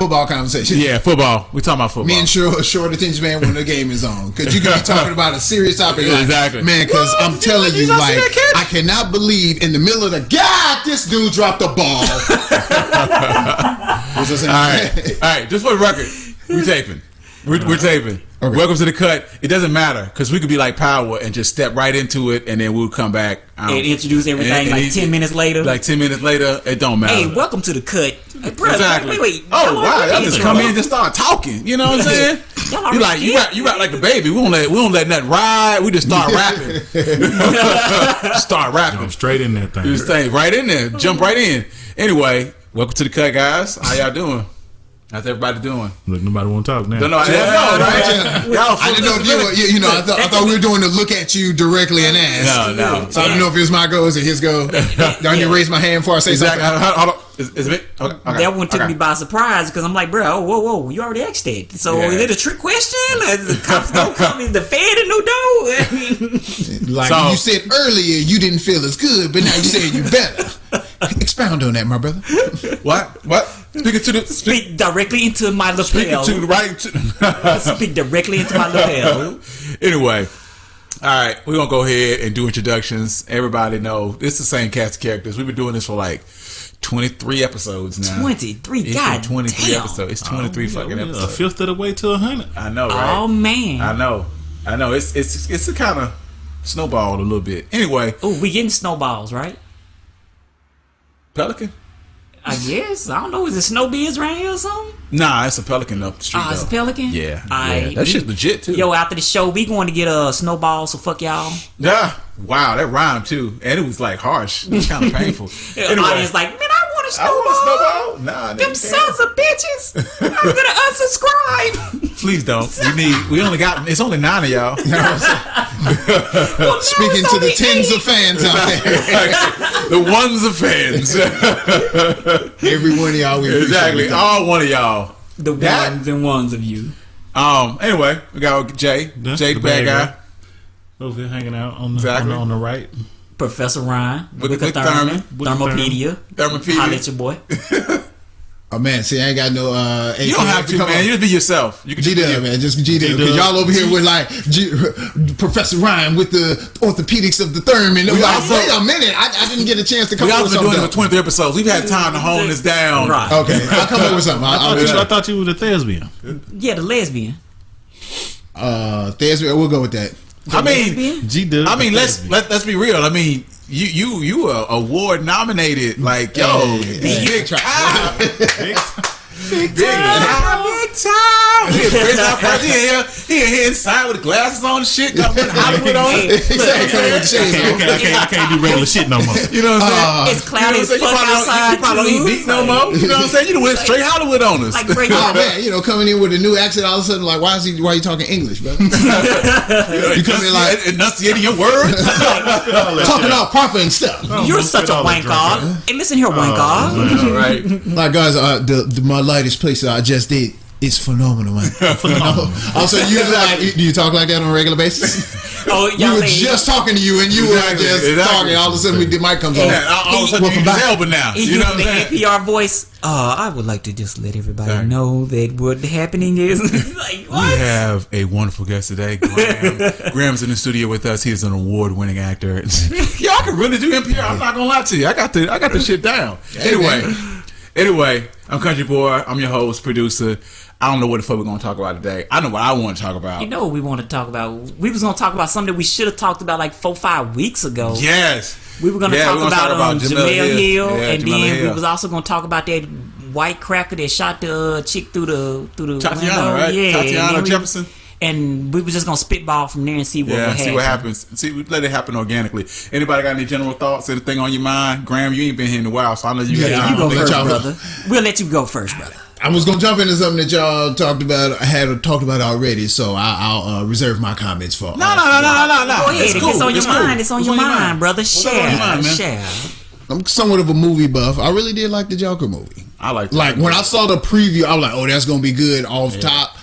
Football conversation. Yeah, football. We talking about football. Me and short attention span when the game is on, because you can be talking about a serious topic. Like, exactly, man. Because I'm telling you, like, I cannot believe in the middle of the this dude dropped the ball. All right. Just for the record, we taping. We're taping. Okay. Welcome to the cut. It doesn't matter because we could be like Power and just step right into it, and then we'll come back and introduce everything like 10 minutes later. Like 10 minutes later, it don't matter. Hey, welcome to the cut. Hey, brother, exactly. Wait. Oh wow, y'all just come in and just start talking. You know what I'm saying? you rap like the baby. We don't let nothing ride. We just start rapping. Start rapping. Jump straight in that thing. Just stay right in there. Jump right in. Anyway, welcome to the cut, guys. How y'all doing? How's everybody doing? Look, nobody want to talk now. Don't know. Right? I didn't know if you were, I thought we were doing the look at you directly and ask. No. So I don't know if it was my goes or his go. Don't you raise my hand before I say something? Hold on. Is it? Okay. That one took me by surprise because I'm like, bro, whoa, you already asked that. So is it a trick question? Is the cops gonna come? Is the Fed in no door? Like you said earlier, you didn't feel as good, but now you said you better. Expound on that, my brother. What? Speak directly into my lapel. Speak directly into my lapel. Anyway, all right, we're gonna go ahead and do introductions. Everybody know this is the same cast of characters. We've been doing this for like 23 episodes now. 23, God 23 episodes. It's 23 fucking episodes. A fifth of the way to 100. I know, right? Oh man. I know. It's a kind of snowballed a little bit. Anyway. Oh, we getting snowballs, right? Pelican? I guess. I don't know. Is it snowbeards around here or something? Nah, it's a pelican up the street. It's a pelican? Yeah. That shit's legit too. Yo, after the show, we going to get a snowball, so fuck y'all. Yeah. Wow, that rhymed too. And it was like harsh. It was kind of painful. Anyway. Audience like, man, I want a snowball. Nah, them sons of bitches. I'm gonna unsubscribe. Please don't. We only got, it's only 9 of y'all. You know what I'm saying? Well, speaking to the tens of fans out there. The ones of fans. Every one of y'all. Exactly. All one of y'all. The ones and ones of you. Anyway, we got Jay. Jay, the bad guy. Over here hanging out on the right. Professor Ryan with the Thurman. Thermopedia. Holla at your boy. Oh man, see, I ain't got no. You don't have to, man. You just be yourself. You can G-Dub, man. Just G-Dub. Because y'all over here with like Professor Ryan with the orthopedics of the Thurman. Wait a minute, I didn't get a chance to come up with something. We also been doing it for 23 episodes. We've had time to hone this down. Right. Okay, I'll come up with something. I thought you were the thespian. Yeah, the lesbian. Thespian. We'll go with that. I mean, G-Dub. I mean, let's be real. I mean, you are award nominated. Like, yo, big time. Big time. He in here inside with the glasses on and shit. Got Hollywood on. I can't do regular shit no more. You know what I'm saying? It's cloudy as fuck outside. You probably don't eat beef no more. You know what I'm saying? You done went straight Hollywood on us. Like, oh man, coming in with a new accent all of a sudden, like, why are you talking English, bro? You come in like enunciating your words, talking all proper and stuff. You're such a wanker. Hey, listen here, wanker. Right. Like, guys, my latest place I just did. It's phenomenal, man. Phenomenal. Also, do you talk like that on a regular basis? Oh, we were just talking to you, and you were just talking. All of a sudden, the mic comes on. All of a sudden, you're Elba now. You know the NPR voice. I would like to just let everybody know that what happening is. Like, what? We have a wonderful guest today, Graham. Graham's in the studio with us. He's an award-winning actor. Yeah, I can really do NPR. I'm not gonna lie to you. I got the shit down. Anyway, I'm Country Boy. I'm your host, producer. I don't know what the fuck we're going to talk about today. I know what I want to talk about. You know what we want to talk about? We was going to talk about something that we should have talked about like 4-5 weeks ago. Yes. We were going to talk about Jamel Hill, and then we was also going to talk about that white cracker that shot the chick through the Tatiana, window. right? Yeah, Tatiana Jefferson. And we were just going to spitball from there and see what would happen. See what happens. We let it happen organically. Anybody got any general thoughts, anything on your mind? Graham, you ain't been here in a while, so I know you got time. You go first, brother. We'll let you go first, brother. I was gonna jump into something that y'all talked about already, so I'll reserve my comments for. No. Go ahead. If it's on your mind, it's on your mind, brother. Share. I'm somewhat of a movie buff. I really did like the Joker movie. I like when I saw the preview, I was like, oh, that's gonna be good off top.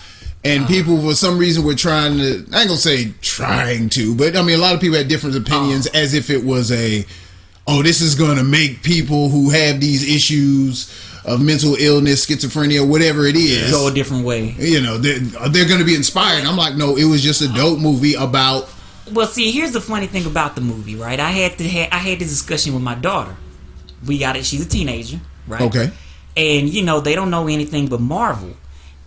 And people, for some reason, were trying to. I ain't gonna say trying to, but I mean, a lot of people had different opinions, as if it was this is gonna make people who have these issues of mental illness, schizophrenia, whatever it is, go a different way. You know, they're going to be inspired. I'm like, no, it was just a dope movie about. Well, see, here's the funny thing about the movie, right? I had this discussion with my daughter. We got it. She's a teenager, right? Okay. And you know, they don't know anything but Marvel,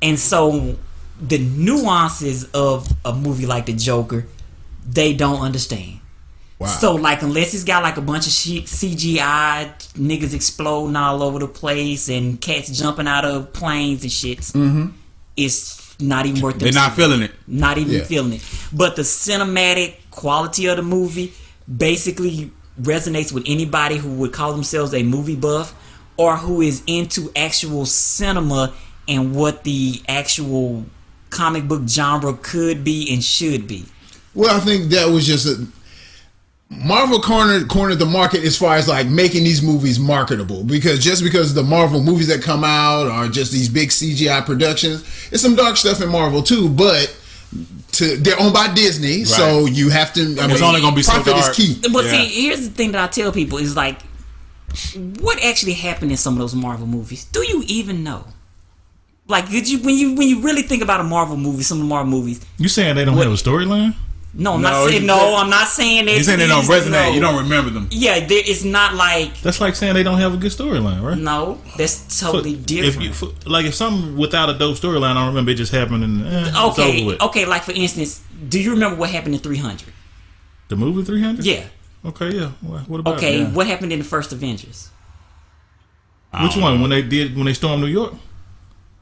and so the nuances of a movie like The Joker, they don't understand. Wow. So, like, unless it's got like a bunch of CGI niggas exploding all over the place and cats jumping out of planes and shits, it's not even worth it. They're not feeling it. Not even feeling it. But the cinematic quality of the movie basically resonates with anybody who would call themselves a movie buff or who is into actual cinema and what the actual comic book genre could be and should be. Well, I think that was just Marvel cornered the market as far as like making these movies marketable, because the Marvel movies that come out are just these big CGI productions. It's some dark stuff in Marvel too, but they're owned by Disney, so you have to. It's only gonna be so profit dark. is key. But see, here's the thing that I tell people is like, what actually happened in some of those Marvel movies? Do you even know? Like, when you really think about a Marvel movie, some of the Marvel movies, You saying they don't have a storyline? No, I'm not saying no. I'm not saying that. He's saying they don't resonate. No. You don't remember them. Yeah, it's not like. That's like saying they don't have a good storyline, right? No, that's totally different. If something without a dope storyline, I don't remember, it just happened and it's over with. Okay. Like for instance, do you remember what happened in 300? The movie 300? Yeah. Okay, yeah. What about it? Yeah. What happened in the first Avengers? Which one? When they stormed New York?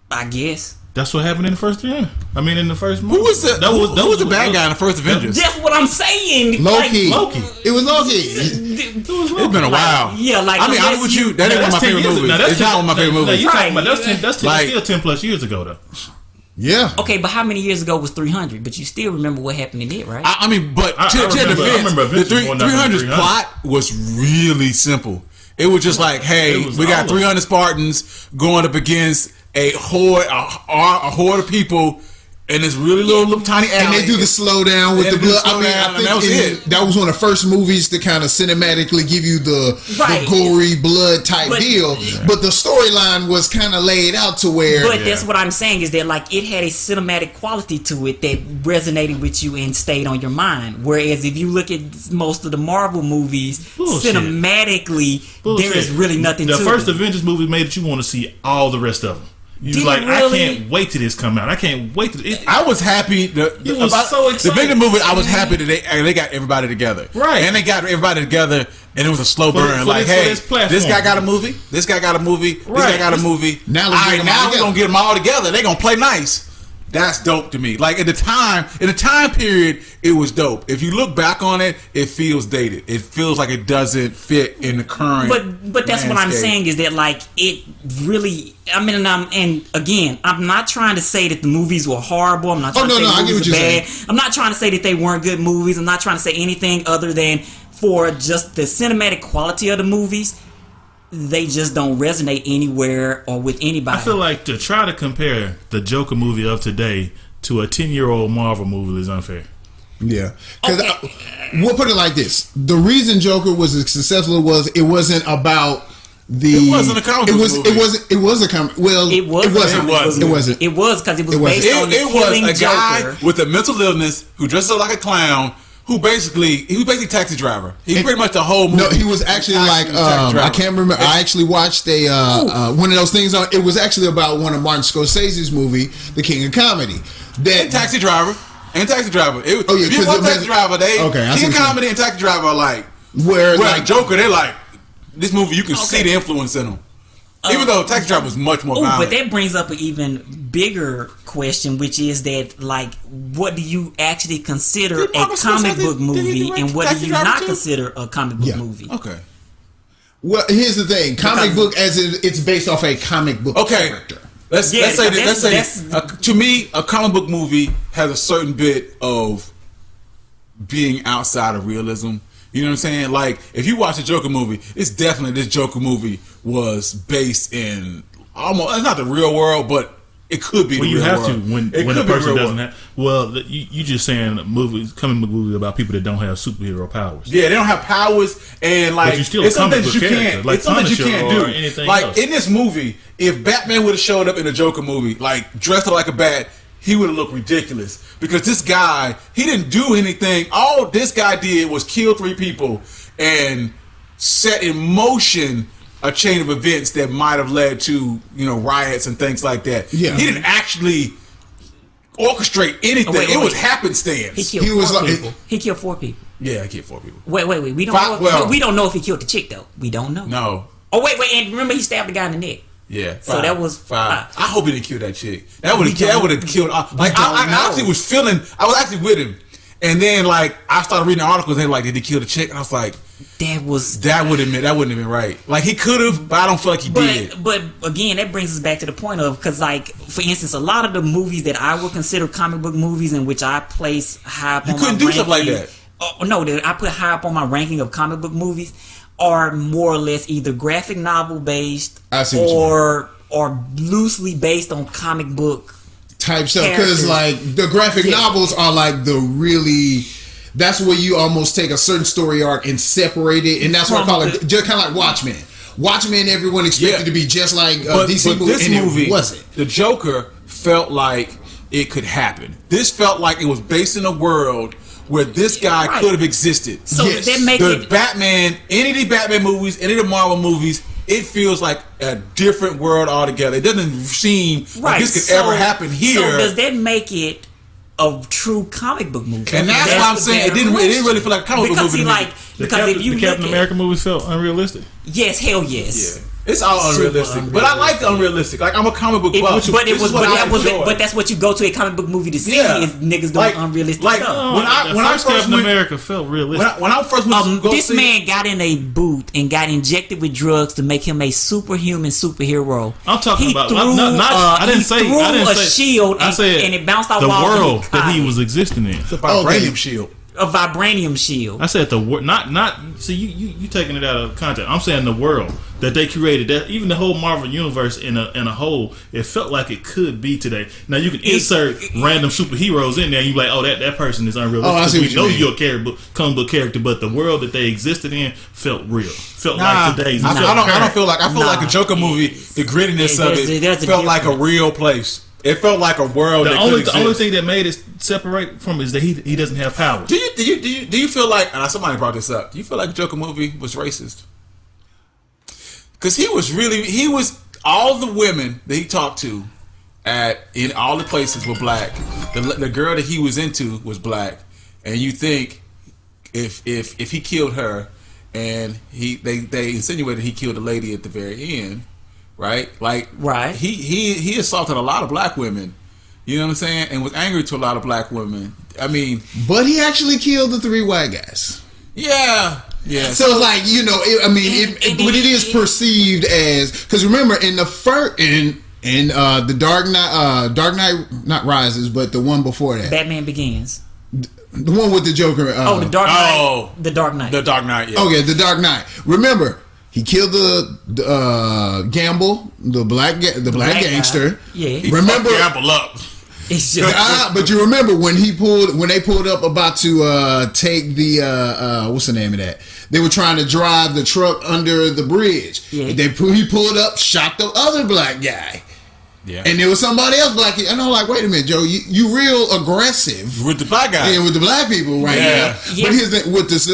I guess. That's what happened in the first 300. I mean, in the first movie. Who was the bad guy in the first Avengers? That's what I'm saying. Loki. Like, it was Loki. It's been a while. Yeah, like I mean, I'm with you. That ain't one of my favorite movies. It's not one of my favorite movies. You're talking about that's still 10 plus years ago, though. Yeah. Okay, but how many years ago was 300? But you still remember what happened in it, right? I mean, but to defense, the 300's plot was really simple. It was just like, hey, we got 300 Spartans going up against a horde of people in this really little tiny alley. And they do the slow down with the blood. I think that was one of the first movies to kind of cinematically give you the gory blood type deal. But the storyline was kind of laid out to where. But that's what I'm saying is that like it had a cinematic quality to it that resonated with you and stayed on your mind. Whereas if you look at most of the Marvel movies, cinematically, there is really nothing to it. The first Avengers movie made it you want to see all the rest of them. You was like, really? I can't wait till this come out. I can't wait till I was happy. So excited. The bigger movie, I was happy that they got everybody together. Right. And they got everybody together, and it was a slow burn. Like, hey, this guy got a movie. This guy got a movie. This guy got a movie. Now we're going to get them all together. They're going to play nice. That's dope to me. Like, in the time period, it was dope. If you look back on it, it feels dated. It feels like it doesn't fit in the current. But that's what I'm saying is that like it really. I mean, and again, I'm not trying to say that the movies were horrible. I'm not trying to say the movies were bad. I'm not trying to say that they weren't good movies. I'm not trying to say anything other than for just the cinematic quality of the movies. They just don't resonate anywhere or with anybody. I feel like to try to compare the Joker movie of today to a 10-year-old Marvel movie is unfair. Yeah. Because we'll put it like this. The reason Joker was as successful was it wasn't about it wasn't a comic book movie. It was a comic. Well, it wasn't. It was because it was based on the killing Joker. It was a guy with a mental illness who dressed up like a clown. He was basically taxi driver. He's pretty much the whole movie. No, he was actually like I can't remember. I actually watched one of those things on. It was actually about one of Martin Scorsese's movie, The King of Comedy. And Taxi Driver. If you watch Taxi Driver, King of Comedy and Taxi Driver are like where like Joker. They're like this movie. You can see the influence in them. Even though Taxi Driver was much more violent. But that brings up an even bigger question, which is that, like, what do you actually consider a comic book movie and what do you not consider a comic book movie? Okay. Well, here's the thing. Comic book it's based off a comic book character. Let's say that. To me, a comic book movie has a certain bit of being outside of realism. You know what I'm saying? Like, if you watch a Joker movie, it's definitely this Joker movie was based in almost, it's not the real world, but it could be. Well, you have to when a person doesn't have. Well, you just saying comic book movies about people that don't have superhero powers. Yeah, they don't have powers, and like it's something that you can't. Like it's something that you can't do. Anything like else. In this movie, if Batman would have showed up in a Joker movie, like dressed up like a bat, he would have looked ridiculous because this guy, he didn't do anything. All this guy did was kill 3 people and set in motion a chain of events that might have led to, riots and things like that. Yeah. He didn't actually orchestrate anything. It was happenstance. He killed 4 people. He killed 4 people. Yeah, he killed 4 people. Wait. We don't know. We don't know if he killed the chick though. We don't know. No. Oh wait. And remember he stabbed the guy in the neck. Yeah. 5. So that was 5. I hope he didn't kill that chick. That would have killed. I actually was feeling. I was actually with him, and then I started reading the articles. And they were like, did he kill the chick? And I was like, that wouldn't have been right. Like he could have, but I don't feel like he did. But again, that brings us back to the point of because, for instance, a lot of the movies that I would consider comic book movies, in which I place high up on my ranking. You couldn't do stuff like that. No, I put high up on my ranking of comic book movies are more or less either graphic novel based or loosely based on comic book type stuff. Because the graphic novels are that's where you almost take a certain story arc and separate it, and that's what I call it, just kind of like Watchmen. Watchmen, everyone expected to be just like DC movie, and it wasn't. The Joker felt like it could happen. This felt like it was based in a world where this guy could have existed. So that make the Batman, any of the Batman movies, any of the Marvel movies, it feels like a different world altogether. It doesn't seem like this could ever happen here. So does that make it a true comic book movie? And that's why I'm saying it didn't really feel like a comic book movie. Because if you the Captain America movie felt unrealistic. Yes, hell yes. Yeah. It's all unrealistic. But I like the unrealistic. Like I'm a comic book buff. But that's what you go to a comic book movie to see is niggas doing unrealistic stuff. When I first Captain America felt realistic. When I first went to this man got in a booth and got injected with drugs to make him a superhuman superhero. I'm talking about I didn't say a shield and it bounced off the world that he was existing in. It's a vibranium shield. A vibranium shield. I said not. See, you taking it out of context. I'm saying the world that they created, that even the whole Marvel universe in a whole, it felt like it could be today. Now you can insert random superheroes in there, and you like, that person is unrealistic. Oh, I see what you mean. You're a comic book character, but the world that they existed in felt real. Felt like today's. I don't feel like. I feel like a Joker movie. The grittiness of it felt like a real place. It felt like a world. The only thing that made it separate from is that he doesn't have power. Do you feel like? And somebody brought this up. Do you feel like the Joker movie was racist? Because he was all the women that he talked to in all the places were black. The girl that he was into was black, and you think if he killed her, and they insinuated he killed the lady at the very end. Right? He assaulted a lot of black women. You know what I'm saying? And was angry to a lot of black women. I mean, but he actually killed the 3 white guys. Yeah. So but it is perceived as, because remember in the first the Dark Knight, not Rises, but the one before that, Batman Begins. The one with the Joker. The Dark Knight. The Dark Knight. The Dark Knight. Yeah. Okay, the Dark Knight. Remember. He killed the Gamble, the black gangster. Guy. Yeah. He fucked Gamble up. But you remember when they pulled up about to take the what's the name of that? They were trying to drive the truck under the bridge. Yeah. He pulled up, shot the other black guy. Yeah. And there was somebody else black. And I'm like, wait a minute, Joe, you real aggressive with the black guy. Yeah, with the black people right now. Yeah. But here's with this.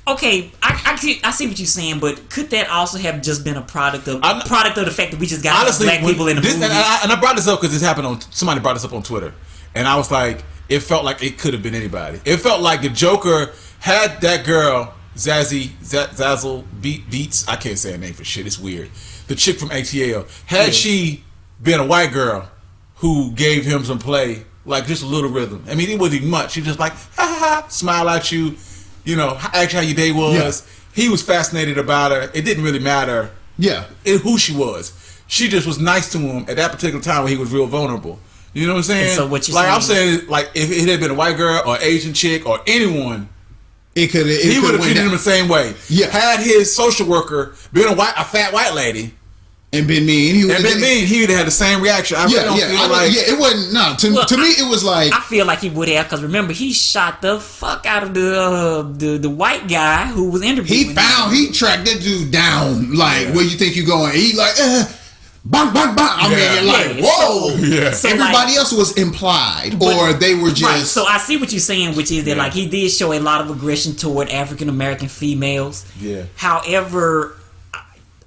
Okay, I see what you're saying, but could that also have just been a product of the fact that we just got black people in the movie? And I brought this up because this happened somebody brought this up on Twitter, and I was like, it felt like it could have been anybody. It felt like the Joker had that girl Zazzle Beats. I can't say her name for shit. It's weird. The chick from ATL. Had she been a white girl who gave him some play, like just a little rhythm. I mean, it wasn't much. She just like smile at you. Ask how your day was. Yeah. He was fascinated about her. It didn't really matter who she was. She just was nice to him at that particular time when he was real vulnerable. You know what I'm saying? And so what you I'm saying, like if it had been a white girl or Asian chick or anyone, he would have treated him the same way. Yeah. Had his social worker been a fat white lady, and been mean. He would have had the same reaction. It wasn't. No, to me, it was like I feel like he would have, because remember, he shot the fuck out of the white guy who was interviewing. He tracked that dude down. Like, where you think you going? He like, bang, bang, bang. I mean, like, whoa. Yeah. So everybody else was implied, or they were just. Right. So I see what you're saying, which is that like he did show a lot of aggression toward African American females. Yeah. However,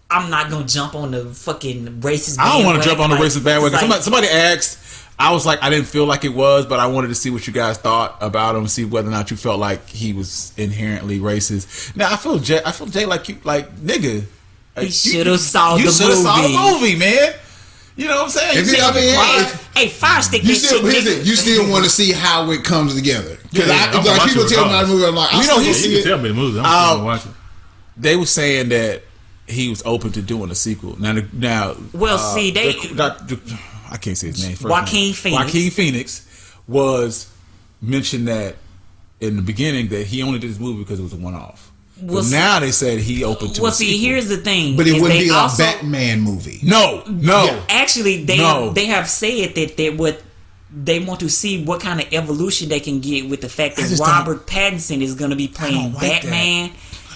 I'm not gonna jump on the fucking racist bandwagon. I don't want to jump on the racist bandwagon. Like, somebody asked, I was like, I didn't feel like it was, but I wanted to see what you guys thought about him, see whether or not you felt like he was inherently racist. Now I feel Jay like nigga. He should have saw the movie. You should have saw the movie, man. You know what I'm saying? Hey, Fire Stick. You still want to see how it comes together? Because people tell me about the movie, I'm like, you can tell me the movie. I'm still watching. They were saying that he was open to doing a sequel. Now, I can't say his name. Joaquin Phoenix was mentioned that in the beginning that he only did this movie because it was a one-off. But now they said he opened to. Well, see, here's the thing. But it wouldn't be a Batman movie. No. Yeah. Actually, they have said that they want to see what kind of evolution they can get with the fact that Robert Pattinson is going to be playing Batman.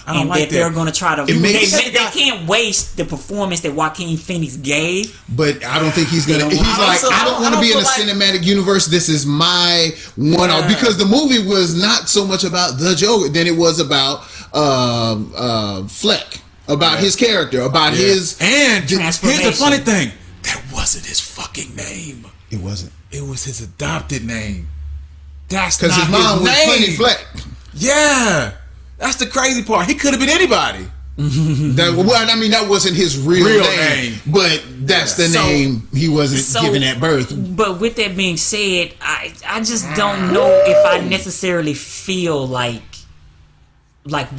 And that they're going to try to. They can't waste the performance that Joaquin Phoenix gave. But I don't think he's going to. He's like, I don't want to be in a cinematic universe. This is my one-off. Because the movie was not so much about the Joker than it was about Fleck. About his character. About his. And here's the funny thing. That wasn't his fucking name. It wasn't. It was his adopted name. That's because his mom was Penny Fleck. Yeah. That's the crazy part. He could have been anybody. That wasn't his real name. But that's the name he wasn't given at birth. But with that being said, I just don't know if I necessarily feel like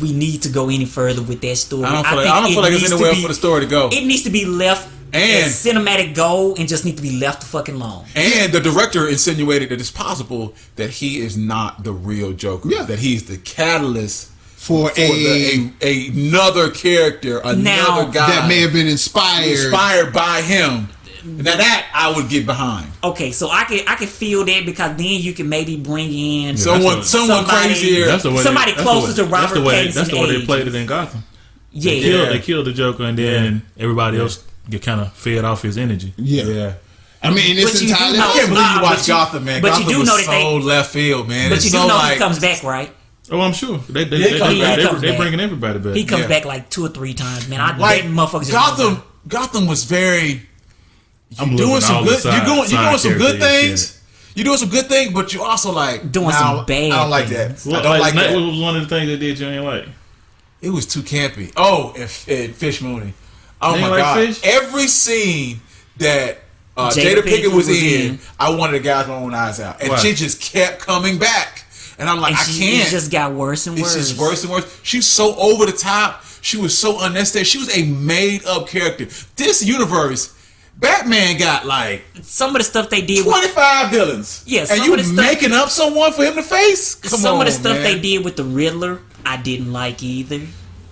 we need to go any further with that story. I don't feel like there's anywhere for the story to go. It needs to be left as cinematic gold and just need to be left fucking alone. And the director insinuated that it's possible that he is not the real Joker. Yeah. That he's the catalyst for another character, another guy that may have been inspired by him. Now that I would get behind. Okay, so I can feel that, because then you can maybe bring in someone crazier, somebody closer to Robert Pattinson. That's the way they played it in Gotham. Yeah, they killed the Joker, and then everybody else get kind of fed off his energy. Yeah. I mean, it's entirely. I can't believe you watch Gotham, man. But Gotham you do know that so left field, man. But you do know he comes back, right? Oh, I'm sure. They're bringing everybody back. He comes back like 2 or 3 times, man. That motherfucker. Gotham was very. You're doing some good. You're doing some good things. You're doing some good things, but you also like doing some bad. I don't like that. What was one of the things they did you ain't like? It was too campy. Oh, and Fish Mooney. Oh my god! Fish? Every scene that Jada Pinkett was in, I wanted the guys with my own eyes out, and she just kept coming back. And I'm like, I can't. It just got worse and worse. It's just worse and worse. She's so over the top. She was so unnecessary. She was a made up character. This universe, Batman got like some of the stuff they did 25 villains. Yes, and you making up someone for him to face? Some of the stuff they did with the Riddler, I didn't like either.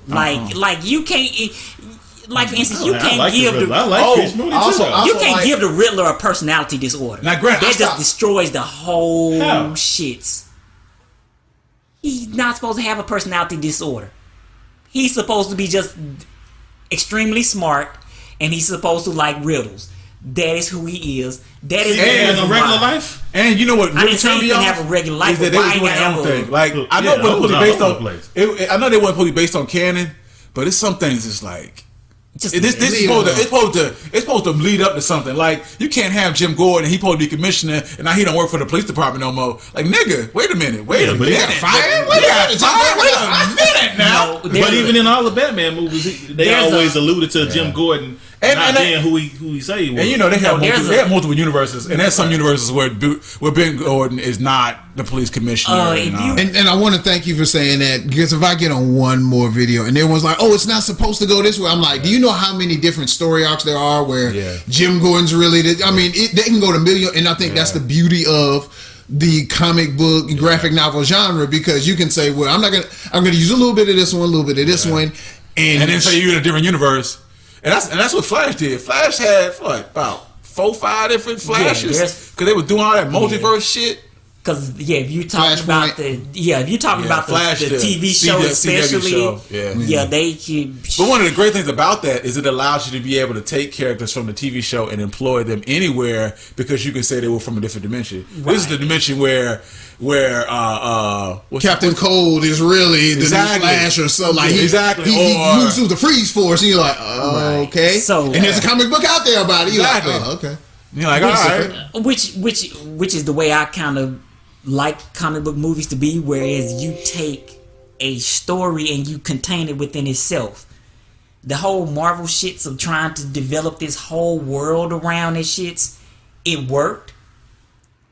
Like you can't. Like for instance, you can't give give the Riddler a personality disorder. Now, Grant, that just destroys the whole shits. He's not supposed to have a personality disorder. He's supposed to be just extremely smart, and he's supposed to like riddles. That is who he is. That is in a regular life. And you know what? I didn't say he couldn't have a regular life. Is that they was doing their own thing. Like I know it wasn't based on. I know they weren't supposed to be based on canon, but it's some things. It's like. It's supposed to lead up to something. Like you can't have Jim Gordon and he supposed to be commissioner and now he don't work for the police department no more. Like nigga, wait a minute now. But even in all the Batman movies, they always alluded to Jim Gordon not being who he say he was. And you know they have multiple universes, and there's some universes where Ben Gordon is not the police commissioner. And I want to thank you for saying that, because if I get on one more video and everyone's like, "Oh, it's not supposed to go this way," I'm like, "Do you know how many different story arcs there are where Jim Gordon's really?" I mean, they can go to million, and I think that's the beauty of the comic book graphic novel genre, because you can say, "Well, I'm gonna use a little bit of this one, a little bit of this one," and then say you're in a different universe. And that's what Flash did. Flash had about 4-5 different Flashes because they were doing all that multiverse shit. Because if you're talking about the Flash, the TV show especially, they can. But one of the great things about that is it allows you to be able to take characters from the TV show and employ them anywhere because you can say they were from a different dimension. Right. This is the dimension where Captain Cold is really the new Flash or something. Like he moves through the freeze force, and you're like, okay. So, and there's a comic book out there about it. You're like, okay. You're like, all right. Which is the way I kind of like comic book movies to be, whereas you take a story and you contain it within itself. The whole Marvel shits of trying to develop this whole world around it shits, it worked,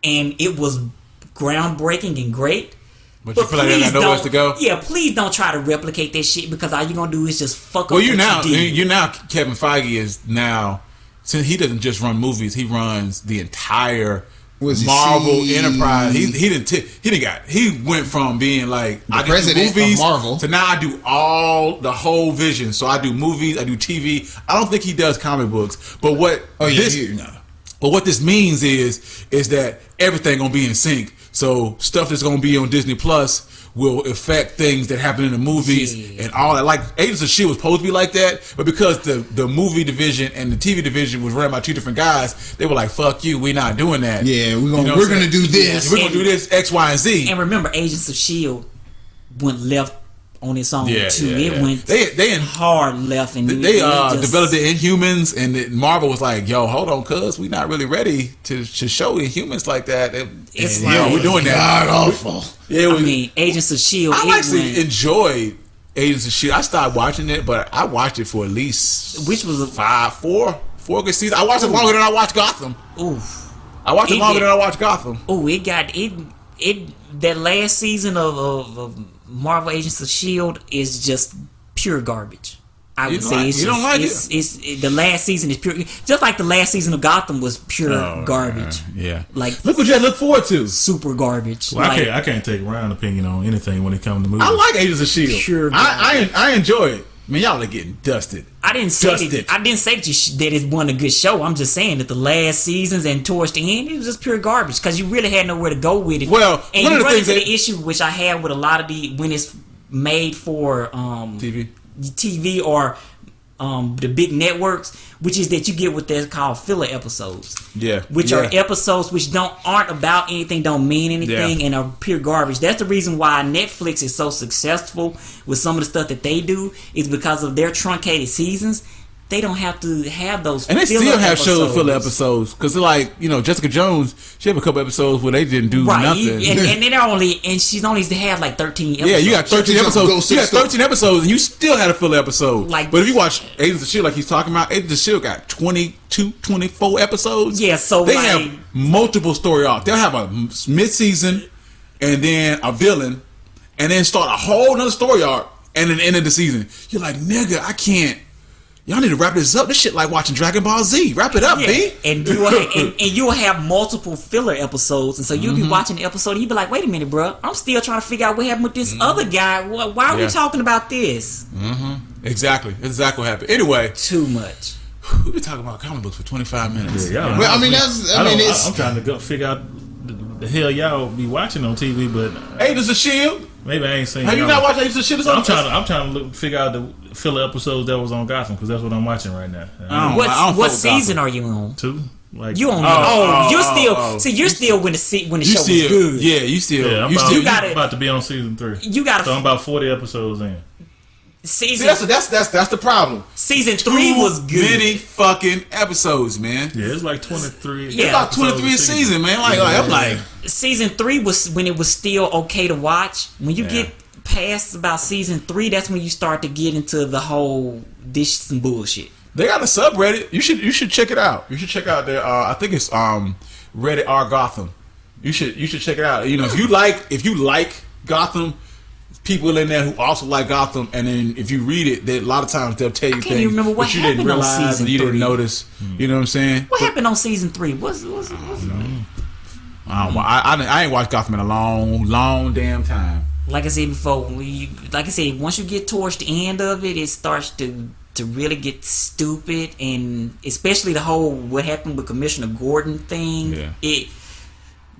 and it was groundbreaking and great. But you feel like there's nowhere to go? Yeah, please don't try to replicate that shit because all you're going to do is just fuck up what you now Kevin Feige is now, since he doesn't just run movies, he runs the entire Marvel enterprise. He went from being like the president of Marvel to now I do the whole vision. So I do movies, I do TV. I don't think he does comic books. But what this means is that everything gonna be in sync. So stuff that's gonna be on Disney Plus will affect things that happen in the movies and all that. Like Agents of S.H.I.E.L.D. was supposed to be like that, but because the movie division and the TV division was run by two different guys, they were like, "Fuck you, we're not doing that." Yeah, we're gonna do this. We're gonna do this X, Y, and Z. And remember, Agents of S.H.I.E.L.D. went left on its own too. It went they hard left, and they developed the Inhumans, and Marvel was like, "Yo, hold on, cuz we not really ready to show Inhumans like that." We're doing that. God awful. Yeah, Agents of S.H.I.E.L.D. I actually enjoyed Agents of S.H.I.E.L.D. I started watching it, but I watched it for at least four good seasons. I watched it longer than I watched Gotham. I watched it longer than I watched Gotham. That last season of Marvel Agents of S.H.I.E.L.D. is just pure garbage. I would say the last season is pure, just like the last season of Gotham was pure garbage. Like look what you had to look forward to. Super garbage. Well, I can't take Ryan's opinion on anything when it comes to movies. I like Agents of S.H.I.E.L.D. Pure I enjoy it. Man, y'all are getting dusted. I didn't say that it wasn't a good show. I'm just saying that the last seasons and towards the end, it was just pure garbage because you really had nowhere to go with it. Well, and you run into the issue which I have with a lot of when it's made for TV or the big networks, which is that you get what they're called filler episodes. Which are episodes which aren't about anything, don't mean anything, and are pure garbage. That's the reason why Netflix is so successful with some of the stuff that they do, is because of their truncated seasons. They don't have to have those and they still have shows with filler episodes because like Jessica Jones, she have a couple episodes where they didn't do nothing, and she's only had like 13 episodes. Yeah, you got 13 episodes. You got 13 episodes and you still had a filler episode. But if you watch Agents of S.H.I.E.L.D. like he's talking about, Agents of S.H.I.E.L.D. got 24 episodes. Yeah, so they have multiple story arcs. They'll have a mid-season and then a villain and then start a whole nother story arc and then the end of the season. You're like, nigga, I can't. Y'all need to wrap this up. This shit like watching Dragon Ball Z. Wrap it up, B. And you'll have multiple filler episodes, and so you'll be watching the episode, and you'll be like, "Wait a minute, bro. I'm still trying to figure out what happened with this other guy. Why are we talking about this?" Exactly. That's exactly what happened. Anyway, too much. We've been talking about comic books for 25 minutes. I'm trying to go figure out the hell y'all be watching on TV, but Agents of S.H.I.E.L.D. Maybe I ain't seen. Have you not watched Agents of S.H.I.E.L.D.? I'm trying to figure out the filler episodes that was on Gotham because that's what I'm watching right now. What season are you on? 2. Like you on? You're still when the show was good. Yeah, you still. I'm about to be on season 3. So I'm about 40 episodes in. That's the problem. Season 3 was good. Many fucking episodes, man. Yeah, it's like 23. It's about 23 a season, man. I'm like season 3 was when it was still okay to watch. When you get past about season 3, that's when you start to get into the whole this is some bullshit. They got a subreddit. You should check it out. You should check out their I think it's Reddit R Gotham. You should check it out. If you like Gotham, people in there who also like Gotham, and then if you read it, a lot of times they'll tell you things that you didn't realize and you didn't notice. You know what I'm saying? What happened on season 3? What's I ain't watched Gotham in a long damn time. Like I said before, once you get towards the end of it, it starts to to really get stupid, and especially the whole what happened with Commissioner Gordon thing. Yeah. It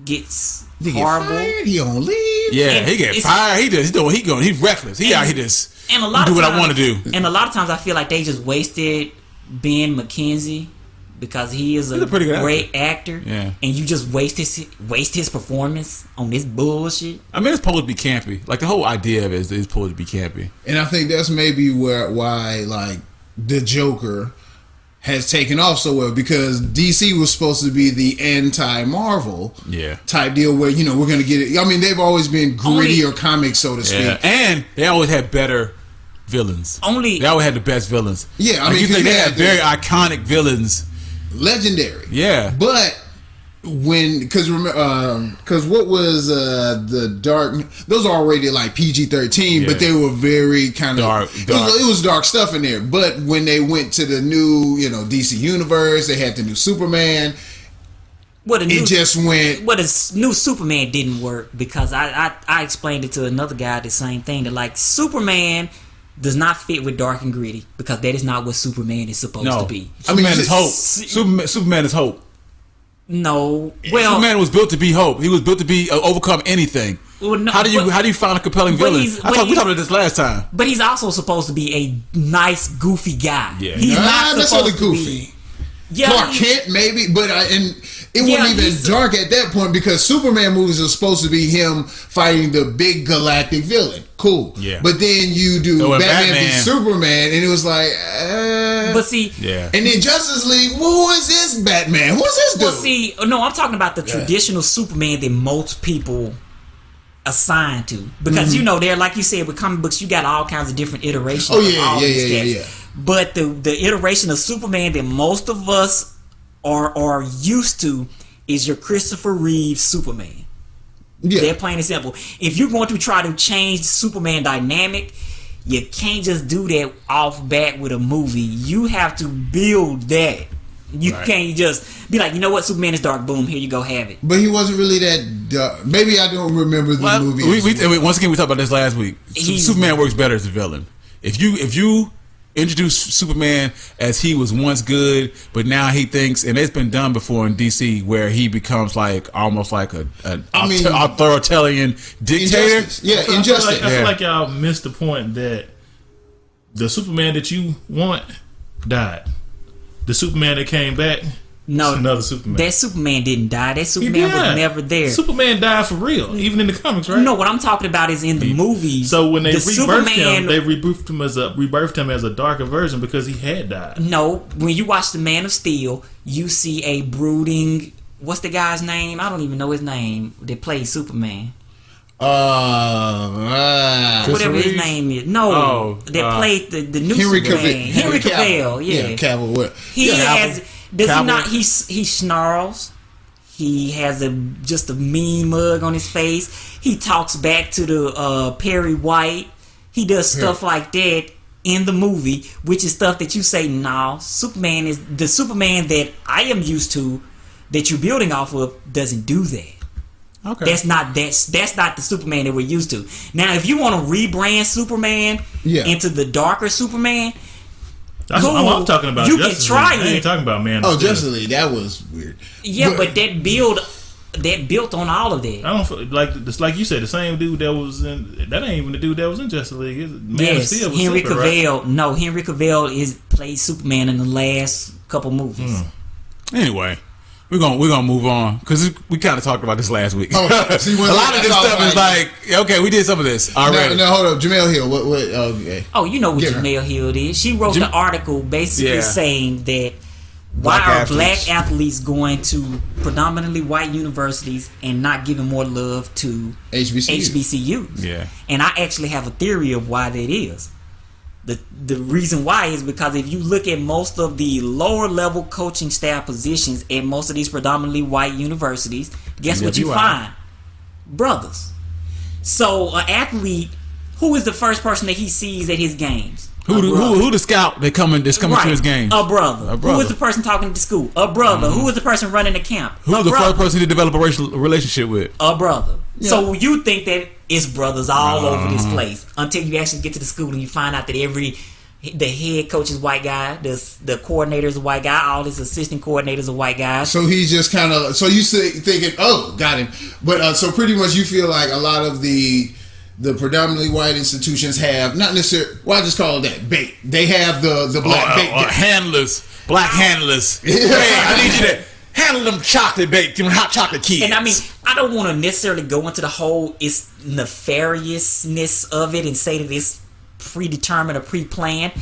gets horrible. He don't leave. Yeah, and he get fired. He's reckless. He out here just and a lot do of what times, I want to do. And a lot of times I feel like they just wasted Ben McKenzie because he is a pretty good great actor. Yeah. And you just waste his performance on this bullshit. I mean, it's supposed to be campy. Like the whole idea of it is supposed to be campy. And I think that's maybe why like the Joker has taken off so well, because DC was supposed to be the anti-Marvel type deal where, we're going to get it. I mean, they've always been grittier comics, so to speak. And they always had better villains. They always had the best villains. Yeah, I mean, you think they had very iconic villains. Legendary. Yeah. But because what was the Dark, those are already like PG-13, but they were very kind of dark. It was dark stuff in there. But when they went to the new DC universe, they had the new Superman. Just went. But the new Superman didn't work because I explained it to another guy, the same thing, that like Superman does not fit with dark and gritty because that is not what Superman is supposed to be. Superman is hope. Superman is hope. No, well, Superman was built to be hope. He was built to be overcome anything. Well, no, how do you find a compelling villain? We talked about this last time. But he's also supposed to be a nice, goofy guy. Yeah, he's not supposed to be. Yeah, Clark Kent maybe, but it wasn't even dark at that point because Superman movies are supposed to be him fighting the big galactic villain. Cool. Yeah. But then you do Batman v Superman, and it was like, but see, and then Justice League, who is this Batman? Who's this dude? Well, see, no, I'm talking about the traditional Superman that most people assign to, because they're like you said with comic books, you got all kinds of different iterations. Oh yeah. But the iteration of Superman that most of us are used to is your Christopher Reeve Superman. Yeah. They're plain and simple. If you're going to try to change the Superman dynamic, you can't just do that off bat with a movie. You have to build that. You can't just be like, you know what, Superman is dark. Boom, here you go, have it. But he wasn't really that dark. Maybe I don't remember the movie. Once again, we talked about this last week. Superman works better as a villain. If you introduce Superman as he was once good, but now he thinks, and it's been done before in DC, where he becomes like almost like an authoritarian dictator. Injustice. I feel like y'all missed the point that the Superman that you want died. The Superman that came back. No, another Superman. That Superman didn't die. That Superman was never there. Superman died for real, even in the comics, right? No, what I'm talking about is in the movies. So when they rebirthed him, they rebirthed him as a darker version because he had died. No, when you watch the Man of Steel, you see a brooding. What's the guy's name? I don't even know his name. That plays Superman. Whatever his name is. No, that played the new Superman. Henry Cavill. Yeah, Cavill. He has. Does he not? He snarls. He has just a mean mug on his face. He talks back to the Perry White. He does stuff like that in the movie, which is stuff that you say, no, Superman is the Superman that I am used to, that you're building off of, doesn't do that. Okay. That's not the Superman that we're used to. Now, if you want to rebrand Superman into the darker Superman, that's what I'm talking about. You can try it. I ain't talking about Man. Justice League, that was weird. Yeah, but that built on all of that. I don't feel like you said, the same dude that was in that ain't even the dude that was in Justice League. Man of Steel was Henry Cavill. Right? No, Henry Cavill plays Superman in the last couple movies. Anyway. We're gonna move on because we kind of talked about this last week. See, a lot of this stuff is like, okay, we did some of this already. No, hold up, Jemele Hill. What? Okay. Oh, you know what Jemele Hill did? She wrote the article basically saying that why are black athletes going to predominantly white universities and not giving more love to HBCUs? Yeah, and I actually have a theory of why that is. The reason why is because if you look at most of the lower level coaching staff positions at most of these predominantly white universities, guess what you find? Brothers. So an athlete, who is the first person that he sees at his games? Who the scout that's coming to his game? A brother. Who is the person talking to school? A brother. Who is the person running the camp? Who's the first person to develop a relationship with? A brother. Yeah. So you think that it's brothers all over this place until you actually get to the school and you find out that every The head coach is white guy. The coordinator is a white guy. All his assistant coordinators are white guys. So he's just kind of. So you thinking, oh, got him. But so pretty much you feel like a lot of the predominantly white institutions have not necessarily. Well, I just call it that bait. They have the black bait handlers, black handlers. Hey, I need you to handle them chocolate bait, them hot chocolate kids. And I mean, I don't want to necessarily go into the whole nefariousness of it and say that it's predetermined or pre-planned.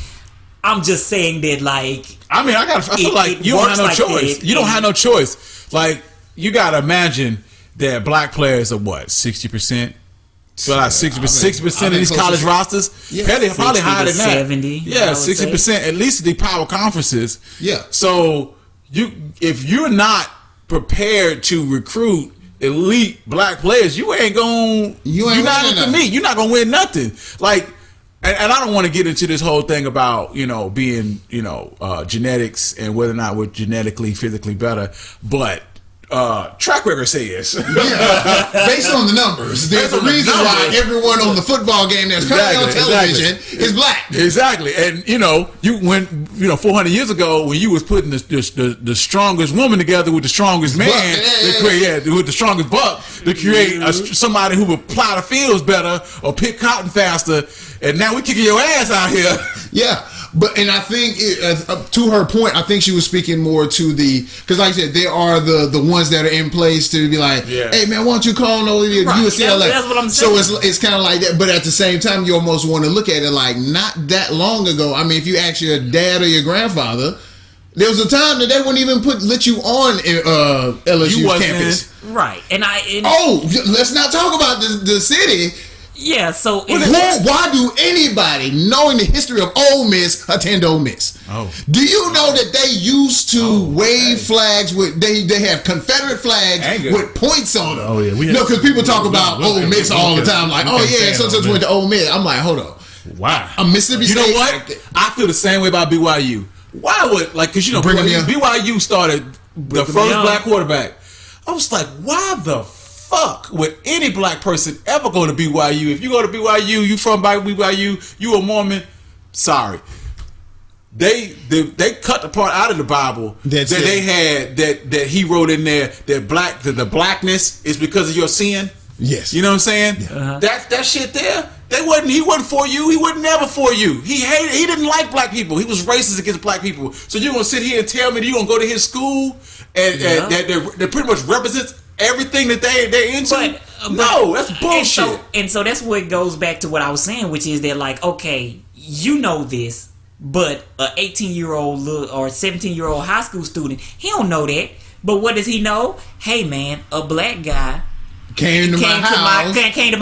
I'm just saying that, like, I mean, I feel like you don't have no choice. You don't have no choice. Like, you gotta imagine that black players are what, 60%. So like 60% of these college rosters, probably higher than that. 70. Yeah, 60%. At least the power conferences. Yeah. So if you're not prepared to recruit elite black players, you're not gonna win nothing. Like, and I don't want to get into this whole thing about being genetics and whether or not we're genetically, physically better, but track record says based on the numbers, there's a reason why everyone on the football game that's currently on television is black. Exactly. And you when 400 years ago, when you was putting the strongest woman together with the strongest man with the strongest buck to create somebody who would plow the fields better or pick cotton faster, and now we kicking your ass out here. Yeah. But and I think to her point, I think she was speaking more to because like I said, there are the ones that are in place to be like, hey man, why don't you call UCLA? That's what I'm saying. So it's kind of like that, but at the same time, you almost want to look at it like not that long ago. I mean, if you ask your dad or your grandfather, there was a time that they wouldn't even let you on LSU campus, right? Let's not talk about the city. Yeah, so why do anybody knowing the history of Ole Miss attend Ole Miss? Oh, do you know that they used to wave flags with they have Confederate flags with points on them? Oh yeah, because people talk about Ole Miss all the time, like so went to Ole Miss. I'm like, hold on, why? A Mississippi State. You know what? I feel the same way about BYU. Why would because BYU started the first black quarterback. I was like, why the fuck would any black person ever go to BYU? If you go to BYU, you from BYU, you a Mormon. Sorry, they cut the part out of the Bible they had that he wrote in there that the blackness is because of your sin. Yes, you know what I'm saying. Yeah. That shit there. He wasn't for you. He wasn't never for you. He didn't like black people. He was racist against black people. So you're gonna sit here and tell me that you're gonna go to his school and that pretty much represents everything that they're into? No, that's bullshit. And so that's what goes back to what I was saying, which is that, like, okay, you know this, but a 18-year-old or 17-year-old high school student, he don't know that. But what does he know? Hey, man, a black guy came to my game, and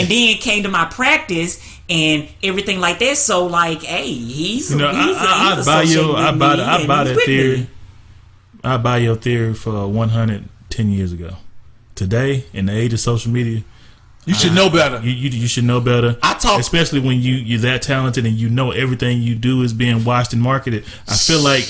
then came to my practice and everything like that. So, like, hey, I buy that theory. I buy your theory for 110 years ago. Today, in the age of social media, you should know better. You should know better. Especially when you're that talented and you know everything you do is being watched and marketed. I feel like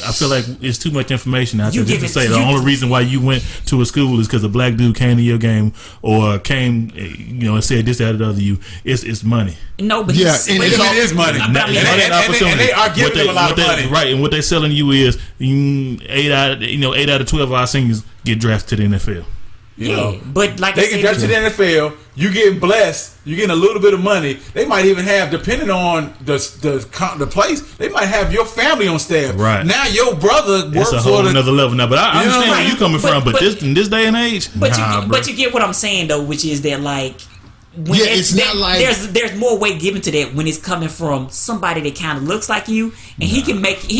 it's too much information out there just to say the only reason why you went to a school is because a black dude came to your game or came, and said this, that, or the other. It's money. No, but it is money. And they are giving them a lot of money, right? And what they're selling you is 8 out of 12 of our seniors get drafted to the NFL. But like they get drafted to the NFL. You getting blessed. You getting a little bit of money. They might even have, depending on the place, they might have your family on staff. Right now, your brother works for another level now. But I understand where you coming from. But in this day and age, but you get what I'm saying though, which is that like. It's not like there's more weight given to that when it's coming from somebody that kind of looks like you, and he can make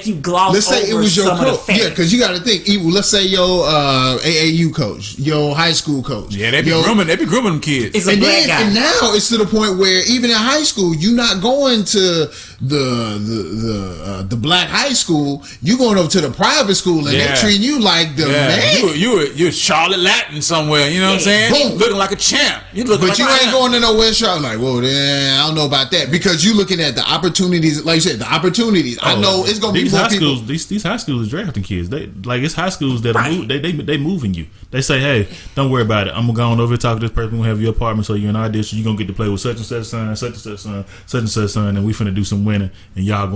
you gloss over. Let's say it was your coach, because you got to think. Let's say your AAU coach, your high school coach. Yeah, they be grooming them kids. It's a black guy. And now it's to the point where even in high school, you're not going to the black high school, you going over to the private school and they treat you like the man. You're Charlotte Latin somewhere. You know what I'm saying? Boom. Looking like a champ. But you ain't going to no West Charlotte. Like, whoa, I don't know about that, because you looking at the opportunities. Like you said, the opportunities. I know it's gonna be more people. These high schools is drafting kids. It's high schools that move, they moving you. They say, hey, don't worry about it. I'm gonna go on over and talk to this person. We're gonna have your apartment, so you're in our district. You're gonna get to play with such and such son, such and such son, such and such son, and we finna do some winning. And y'all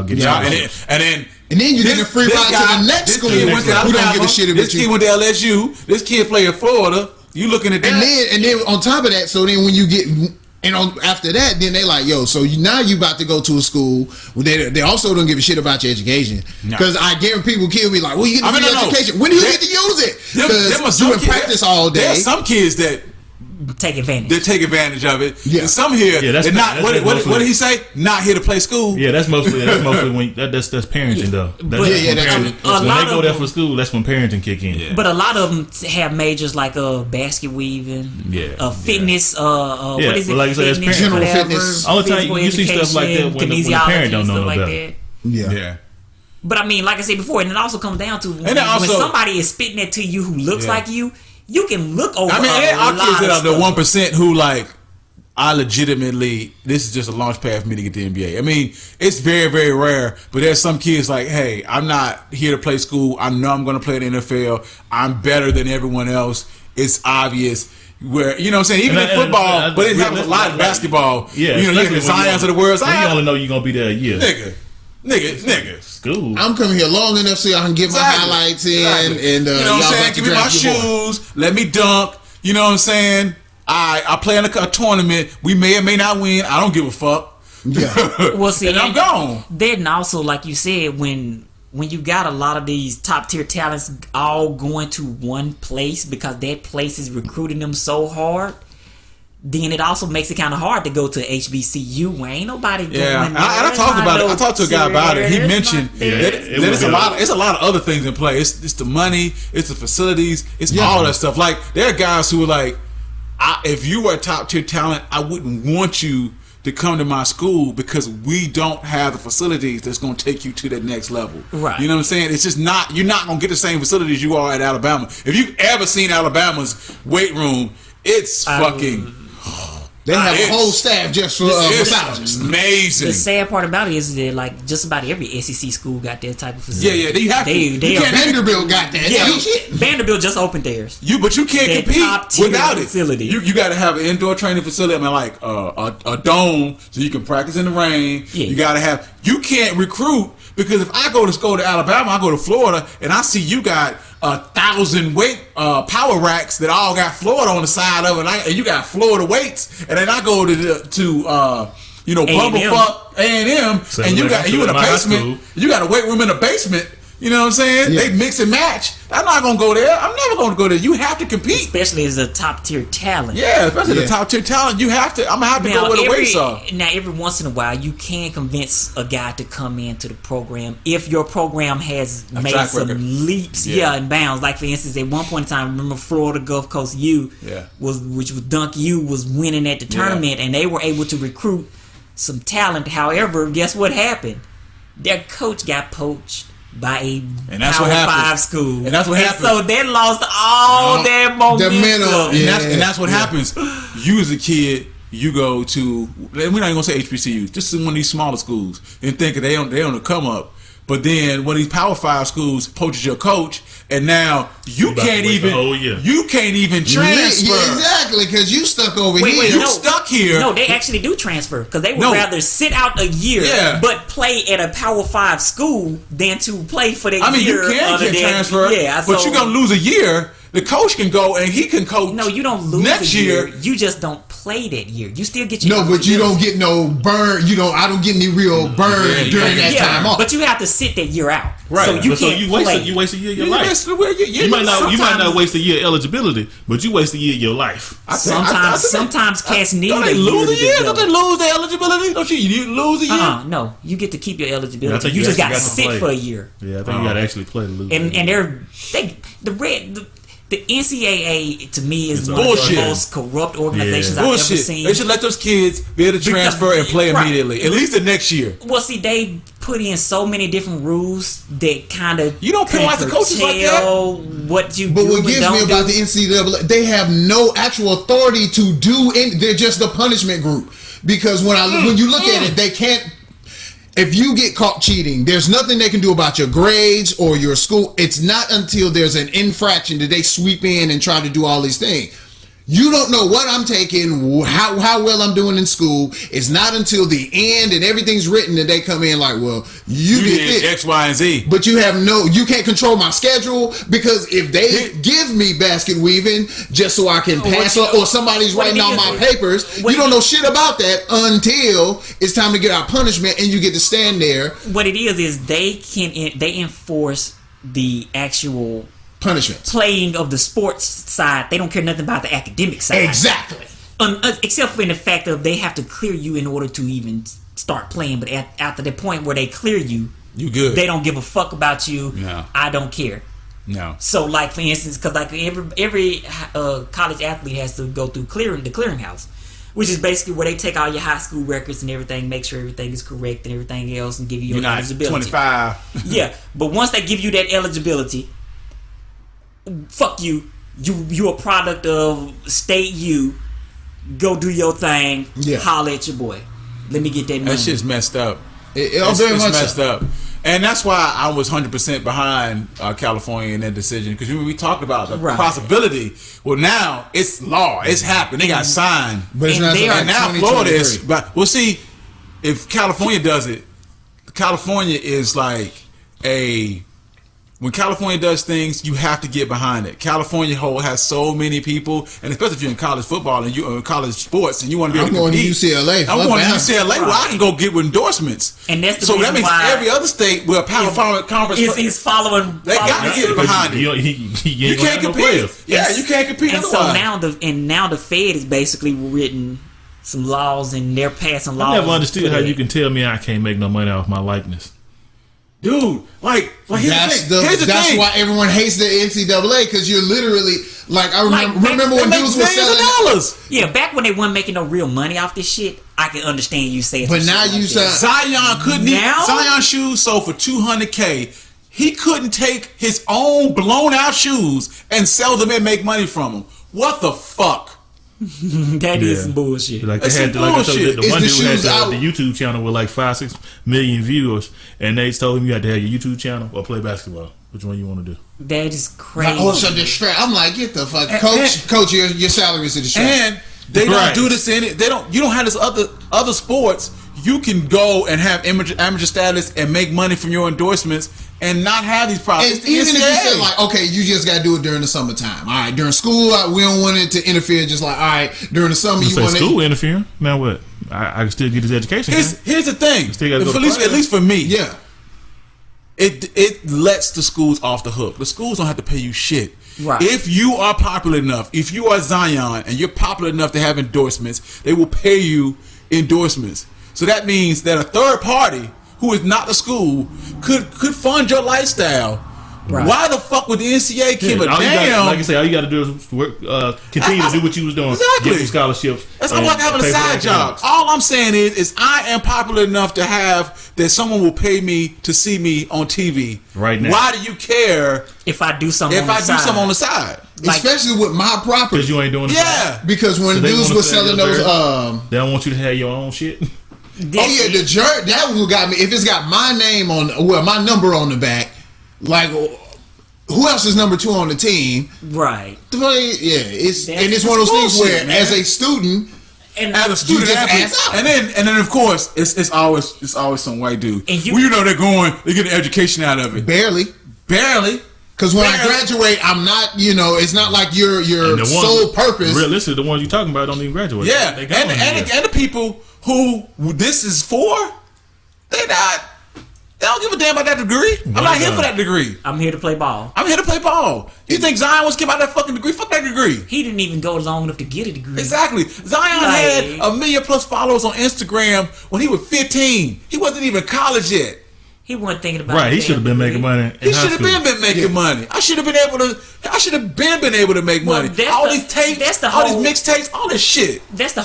get and then you get a free ride to the next school. We don't give a shit about you. This kid went to LSU. This kid played in Florida. You looking at that? And then on top of that, so then when you get after that, then they like, yo, so now you about to go to a school where they also don't give a shit about your education, because I guarantee people kill me like, well, you get free education. When do you get to use it? Because you in practice all day. There's some kids that take advantage. They take advantage of it. Yeah. And some here, they're not. What did he say? Not here to play school. Yeah, that's mostly when that's parenting though. When they go there for school, that's when parenting kick in. Yeah. But a lot of them have majors like basket weaving, fitness. What is it? Like you said, it's general fitness. All the time you see stuff like that when the parent don't know about it. Yeah. But I mean, like I said before, and it also comes down to when somebody is spitting it to you who looks like you. You can look over. I mean, there are kids that are the 1% who like, I legitimately, this is just a launch pad for me to get to the NBA. I mean, it's very, very rare, but there's some kids like, hey, I'm not here to play school. I know I'm going to play in the NFL. I'm better than everyone else. It's obvious. Where, you know what I'm saying? Even in football, but it happens a lot in basketball. Yeah, you know, you get the Zions of the world. You only know you're going to be there a year. Nigga. School. I'm coming here long enough so I can get my highlights in, and you know what I'm saying? Give me my shoes. Let me dunk. You know what I'm saying? I play in a tournament. We may or may not win. I don't give a fuck. Yeah. Well, see, and I'm gone. Then also, like you said, when you got a lot of these top tier talents all going to one place because that place is recruiting them so hard, then it also makes it kind of hard to go to HBCU where ain't nobody going there. I talked about it. I talked to a guy about it. He mentioned that it's a lot of other things in play. It's the money, it's the facilities, it's all that stuff. Like, there are guys who are like, if you were a top tier talent, I wouldn't want you to come to my school because we don't have the facilities that's going to take you to that next level. Right. You know what I'm saying? It's just not, you're not going to get the same facilities you are at Alabama. If you've ever seen Alabama's weight room, it's fucking... They have a whole staff just for massages. Amazing. The sad part about it is that like just about every SEC school got that type of facility. Yeah, you have to. Vanderbilt got that. Yeah, Vanderbilt just opened theirs. But you can't compete without facility. it. You got to have an indoor training facility. I mean, like a dome so you can practice in the rain. Yeah. You got to have. You can't recruit because if I go to Alabama, I go to Florida, and I see you got 1,000 weight power racks that all got Florida on the side of it, and you got Florida weights, and then I go to Bumblefuck A&M, and you in a basement. You got a weight room in a basement. You know what I'm saying? Yeah. They mix and match. I'm not gonna go there. I'm never gonna go there. You have to compete, especially as a top tier talent. Yeah, especially the top tier talent. You have to. I'm gonna have to go where the weights are. Now, every once in a while, you can convince a guy to come into the program if your program has made some leaps, and bounds. Like for instance, at one point in time, remember Florida Gulf Coast U, which was Dunk U, was winning at the tournament, and they were able to recruit some talent. However, guess what happened? Their coach got poached by a Power 5 school. And that's what happened. So they lost all their momentum. And that's what happens. You as a kid, you go to, we're not even going to say HBCUs, just one of these smaller schools, and think they on the come up. But then one of these Power 5 schools poaches your coach, and now you can't even transfer. Yeah, exactly, because you stuck over here. You stuck here. No, they actually do transfer because they would rather sit out a year but play at a Power 5 school than to play for the year. I mean, you can get transfer, but you're going to lose a year. The coach can go and he can coach. No, you don't lose next year. You just don't play that year. You still get your but you don't get no burn. I don't get any real burn during that time off. But you have to sit that year out. Right. So you waste a year of your life. You might not waste a year of eligibility, but you waste a year of your life. Sometimes cats need a year. Don't they lose their eligibility? Don't you lose a year? No, you get to keep your eligibility. You just got to sit for a year. Yeah, I think you got to actually play to lose. And The NCAA to me is it's one bullshit. of the most corrupt organizations I've ever seen. They should let those kids be able to transfer and play immediately, at least the next year. Well, see, they put in so many different rules that kind of you don't penalize the coaches like that. What you but do what gives me about the NCAA, they have no actual authority to do. They're just the punishment group because when you look at it, they can't. If you get caught cheating, there's nothing they can do about your grades or your school. It's not until there's an infraction that they sweep in and try to do all these things. You don't know what I'm taking, how well I'm doing in school. It's not until the end and everything's written that they come in like, well, you get X, Y, and Z. But you can't control my schedule because if they give me basket weaving just so I can pass or somebody's writing all my papers, you don't know shit about that until it's time to get our punishment and you get to stand there. What it is they enforce the actual punishment playing of the sports side. They don't care nothing about the academic side. Exactly. Except for in the fact of they have to clear you in order to even start playing. But after the point where they clear you, you good. They don't give a fuck about you. No. I don't care. No. So, like for instance, because like every college athlete has to go through the clearinghouse, which is basically where they take all your high school records and everything, make sure everything is correct and everything else, and give you your eligibility. 25. Yeah, but once they give you that eligibility, fuck you. You a product of state U. Go do your thing. Yeah. Holler at your boy. Let me get that money. That shit's messed up. It's very much messed up. And that's why I was 100% behind California in that decision. Because we talked about the possibility. Well, now it's law. It's happened. They got signed. But it's not and now Florida is. But we'll see if California does it. California is like a. When California does things, you have to get behind it. California has so many people, and especially if you're in college football and you're in college sports and you want to be able to compete. I'm going to UCLA. I'm going to UCLA where I can go get with endorsements. And that's the so that means why every other state where Power Conference is following. They got to get behind it. You can't compete. Yeah, you can't compete. And otherwise. so now the Fed is basically written some laws and they're passing laws. I never understood how you can tell me I can't make no money off my likeness. Dude, like here's the thing. That's why everyone hates the NCAA because you're literally like I remember when dudes were selling dollars. Yeah, back when they weren't making no real money off this shit, I can understand you saying. But now you say Zion couldn't. Zion shoes sold for $200K. He couldn't take his own blown out shoes and sell them and make money from them. What the fuck? That is some bullshit. Like they had, like I told you, the one dude had the YouTube channel with like 5-6 million viewers, and they told him you had to have your YouTube channel or play basketball. Which one you want to do? That is crazy. Also distract. I'm like, get the fuck, coach. Your salary is a distraction. And they don't do this in it. They don't. You don't have this other sports. You can go and have amateur status and make money from your endorsements and not have these problems. And even if you say like, okay, you just got to do it during the summertime. All right, during school, we don't want it to interfere. Just like, all right, during the summer, you want school interfering. Now what? I can still get his education. Here's the thing. At least for me, yeah. It lets the schools off the hook. The schools don't have to pay you shit. Right. If you are popular enough, if you are Zion and you're popular enough to have endorsements, they will pay you endorsements. So that means that a third party who is not the school could fund your lifestyle. Right. Why the fuck would the NCAA give a damn? Like you say, all you got to do is work, continue to do what you was doing. Exactly. Get scholarships. That's like having a side job. All I'm saying is I am popular enough to have that someone will pay me to see me on TV. Right now. Why do you care if I do something? On the side? Especially with my property. Because you ain't doing it. Yeah. Because when dudes were selling those, they don't want you to have your own shit. The jerk, that was what got me. If it's got my name on, my number on the back, like, who else is number 2 on the team? Right. Yeah, it's one of those things where, man, as a student, and then of course it's always some white dude. They're getting education out of it. Barely. Because when I graduate, I'm not, it's not like your sole purpose. Realistically, the ones you're talking about don't even graduate. Yeah, and the people who this is for, they don't give a damn about that degree. I'm not here for that degree. I'm here to play ball. You think Zion was giving out that fucking degree? Fuck that degree. He didn't even go long enough to get a degree. Exactly. Zion had 1 million+ followers on Instagram when he was 15. He wasn't even in college yet. He wasn't thinking about right. He should have been making money. He should have been making money. I should have been able to make money. All these tapes, all these mixtapes, all this shit. That's the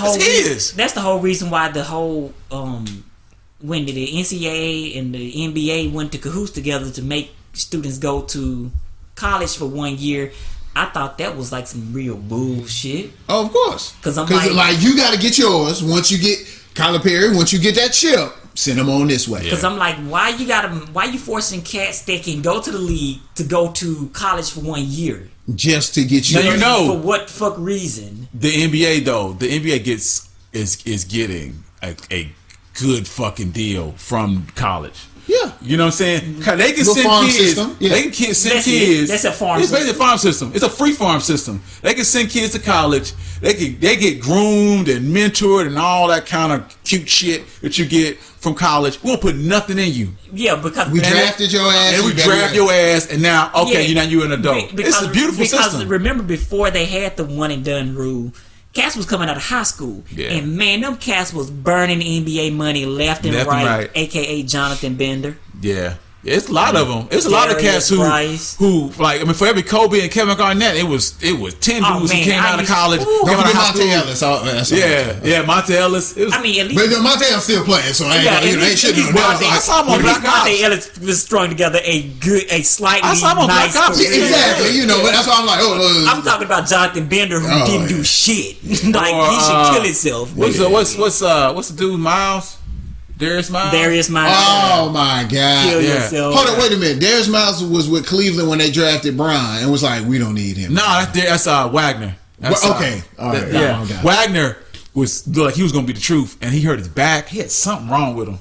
whole reason why the whole when the NCAA and the NBA went to cahoots together to make students go to college for 1 year. I thought that was like some real bullshit. Oh, of course. Because like you got to get yours once you get Kyler Perry. Once you get that chip, send them on this way. Because I'm like, why you forcing cats that can go to the league to go to college for 1 year? Just to get you. Now you know for what fuck reason? The NBA though, the NBA is getting a good fucking deal from college. Yeah, you know what I'm saying? They can send kids. Yeah. They can send kids. That's a farm. It's basically a farm system. It's a free farm system. They can send kids to college. They get groomed and mentored and all that kind of cute shit that you get from college. We won't put nothing in you. Yeah, because we drafted your ass. And we draft your ass, and now you're an adult. It's a beautiful system. Because remember, before they had the one and done rule, cats was coming out of high school, and man, them cats was burning NBA money left and right, aka Jonathan Bender. Yeah. It's a lot of them. It's a lot of cats who like, I mean, for every Kobe and Kevin Garnett, it was 10 dudes who came out of college. Don't forget Monte Ellis. Monte Ellis. I mean, at least, but Monte Ellis still playing, so I shouldn't. I saw him on Black Ops. Monte Ellis was strung together a slightly nice. Exactly, but that's why I'm like, I'm talking about Jonathan Bender who didn't do shit. Like he should kill himself. What's the dude, Miles? Darius Miles? Oh my God. Kill yourself. Hold on, wait a minute. Darius Miles was with Cleveland when they drafted Bron and was like, we don't need him. No, that's Wagner. Okay. All right. Wagner was like he was gonna be the truth, and he hurt his back. He had something wrong with him.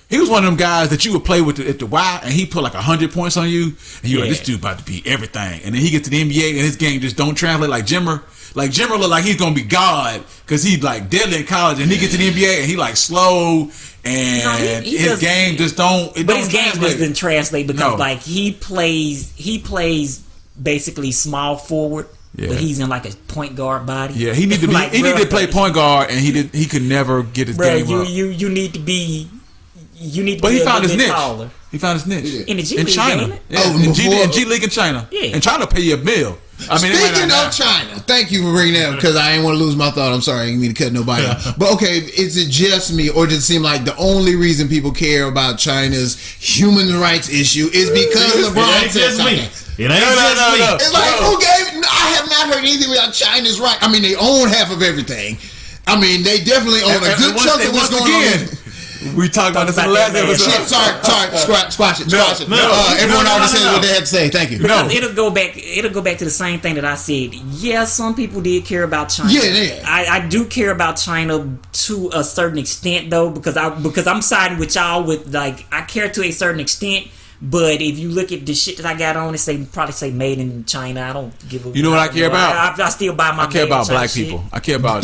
He was one of them guys that you would play with at the Y, and he put like 100 points on you, and you're like, this dude about to be everything. And then he gets to the NBA, and his game just don't translate like Jimmer. Like Jimmer look like he's gonna be God because he's like deadly in college, and he gets to the NBA and he like slow, and his game just don't. But his game just didn't translate because like he plays basically small forward. Yeah. But he's in like a point guard body. Yeah, he needed to be. Like, he needed to play point guard, and he could never get his game up. You need to be. But he found his niche. Taller. He found his niche in the G League, China. In G League in China. Yeah, and China pay you a meal. I mean, speaking of China, thank you for bringing that up because I didn't want to lose my thought. I'm sorry, I didn't mean to cut nobody off. But okay, is it just me, or does it seem like the only reason people care about China's human rights issue is because LeBron said something? It ain't just me. It's like, who gave? I have not heard anything about China's right. I mean, they own half of everything. I mean, they definitely own a good chunk of what's going on. We talked about this in the last episode. Sorry, squash it. Everyone already said what they had to say. Thank you. Because it'll go back to the same thing that I said. Yeah, some people did care about China. Yeah. I do care about China to a certain extent though, because I'm siding with y'all with like I care to a certain extent. But if you look at the shit that I got on, it probably say made in China. I don't give a. You know what I care about? I still buy my. I care about black people. I care about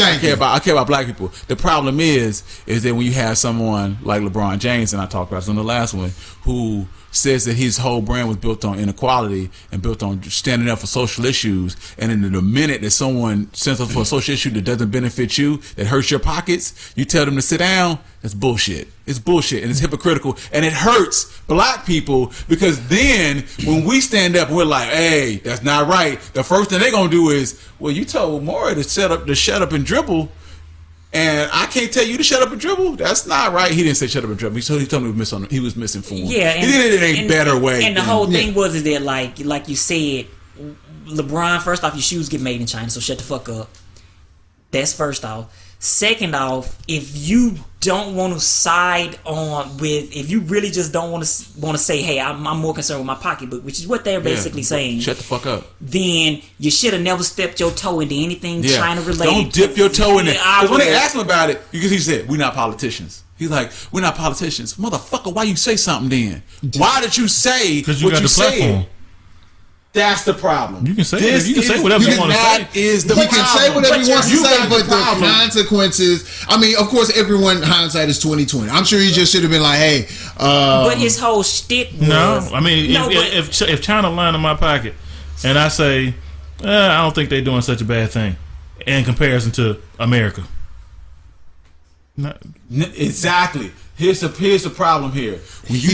black people. The problem is that when you have someone like LeBron James, and I talked about this on the last one, who says that his whole brand was built on inequality and built on standing up for social issues, and in the minute that someone stands up for a social issue that doesn't benefit you, that hurts your pockets, you tell them to sit down. That's bullshit. It's bullshit, and it's hypocritical, and it hurts black people because then when we stand up and we're like, "Hey, that's not right," the first thing they're gonna do is, "Well, you told Morey to shut up and dribble." And I can't tell you to shut up and dribble. That's not right. He didn't say shut up and dribble. He told me he was misinformed. Yeah, he did it in a better way. And the whole thing was that like you said, LeBron. First off, your shoes get made in China, so shut the fuck up. That's first off. Second off, if you don't want to side on with, if you really just don't want to say, hey, I'm more concerned with my pocketbook, which is what they're basically saying. Shut the fuck up. Then you should have never stepped your toe into anything China related. Don't dip your toe in it. Because when they asked him about it, because he said, we're not politicians. He's like, we're not politicians. Motherfucker, why you say something then? Why did you say what you said? That's the problem. You can say whatever you want to say. He can say whatever he wants to say, but the consequences. I mean, of course, everyone hindsight is 20/20. I'm sure he just should have been like, "Hey." But his whole shtick was. No, I mean, if China line in my pocket, and I say, I don't think they're doing such a bad thing, in comparison to America. Exactly. Here's the problem here. When you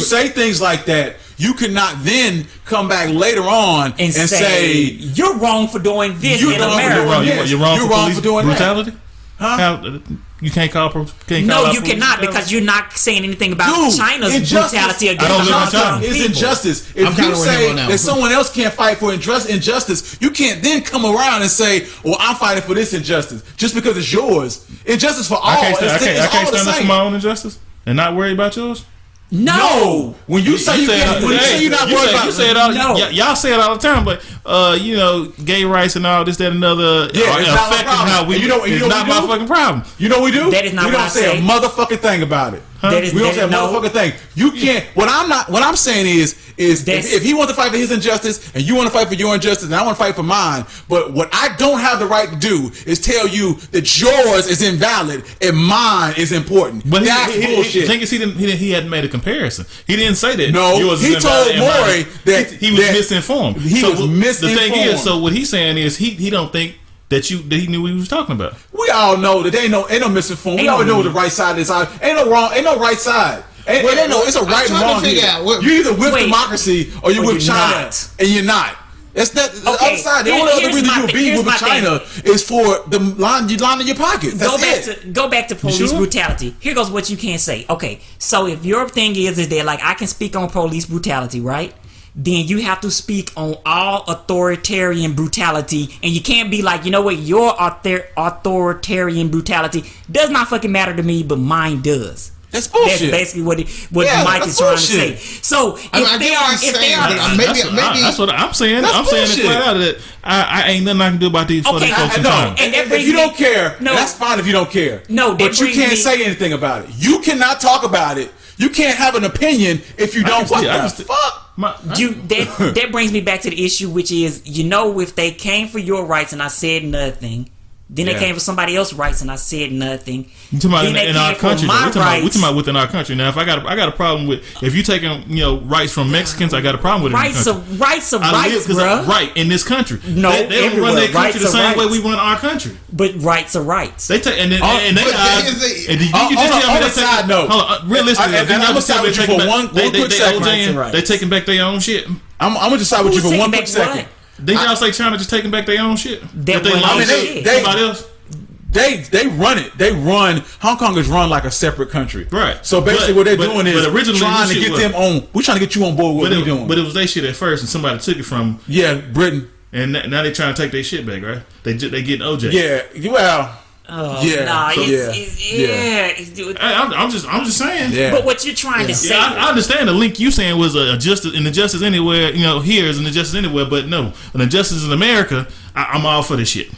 say things like that, you cannot then come back later on and say you're wrong for doing this in America. You're wrong for doing brutality. Huh? You can't call. No, you cannot because you're not saying anything about China's brutality against China. It's injustice. If you say that someone else can't fight for injustice, you can't then come around and say, "Well, I'm fighting for this injustice just because it's yours." Injustice for all. I can't stand up for my own injustice and not worry about yours. No. When you say you're not worried about, you say it all. Y'all say it all the time, but gay rights and all this, that, and other are affecting how we. It's not my fucking problem. You know what we do? That is not what I say. We don't say a motherfucking thing about it. Huh? We don't say a motherfucking thing. You can't. What I'm saying is if he wants to fight for his injustice and you want to fight for your injustice and I want to fight for mine, but what I don't have the right to do is tell you that yours is invalid and mine is important. But that's bullshit. The thing is, he hadn't made a comparison. He didn't say that. No, he told Morey that he was misinformed. He was misinformed. The thing is, so what he's saying is he don't think that he knew what he was talking about. We all know that ain't no misinformed. We all know what the right side is. Ain't no right side. It's a right and wrong here. You either with democracy or you're with China, and you're not. That's not the other side. The only other reason you'll be with China is for the line in your pocket. Go back to police brutality. Here goes what you can't say. Okay, so if your thing is that like I can speak on police brutality, right? Then you have to speak on all authoritarian brutality, and you can't be like, you know what, your authoritarian brutality does not fucking matter to me, but mine does. That's bullshit. That's basically what Mike is trying to say. So maybe that's what I'm saying. I'm saying it flat out that I ain't nothing I can do about these fucking folks in China. And if you don't care, that's fine if you don't care. No, but you can't say anything about it. You cannot talk about it. You can't have an opinion if you don't. What the fuck? That brings me back to the issue, which is, if they came for your rights and I said nothing, then they came for somebody else's rights and I said nothing. You talking about in our country? We talking about within our country. Now, if I got a problem with if you taking rights from Mexicans, I got a problem with it. Rights of rights, bro. Right in this country. No, they don't run their country the same way we run our country. But rights are rights. They take and they on the side note. Realistically, I'm gonna side with you for one quick second. They taking back their own shit. I'm gonna just side with you for one quick second. They y'all say China just taking back their own shit. Somebody else. They run it. They run. Hong Kong is run like a separate country. Right. So basically, what they're doing is trying to get them on. We're trying to get you on board with what we're doing. But it was their shit at first, and somebody took it from. Yeah, Britain. And now they trying to take their shit back, right? They getting OJ. Yeah. Well. I'm just saying. Yeah. But what you're trying to say, I understand the link you saying was an injustice anywhere. Here is an injustice anywhere, but no, an injustice in America. I'm all for this shit.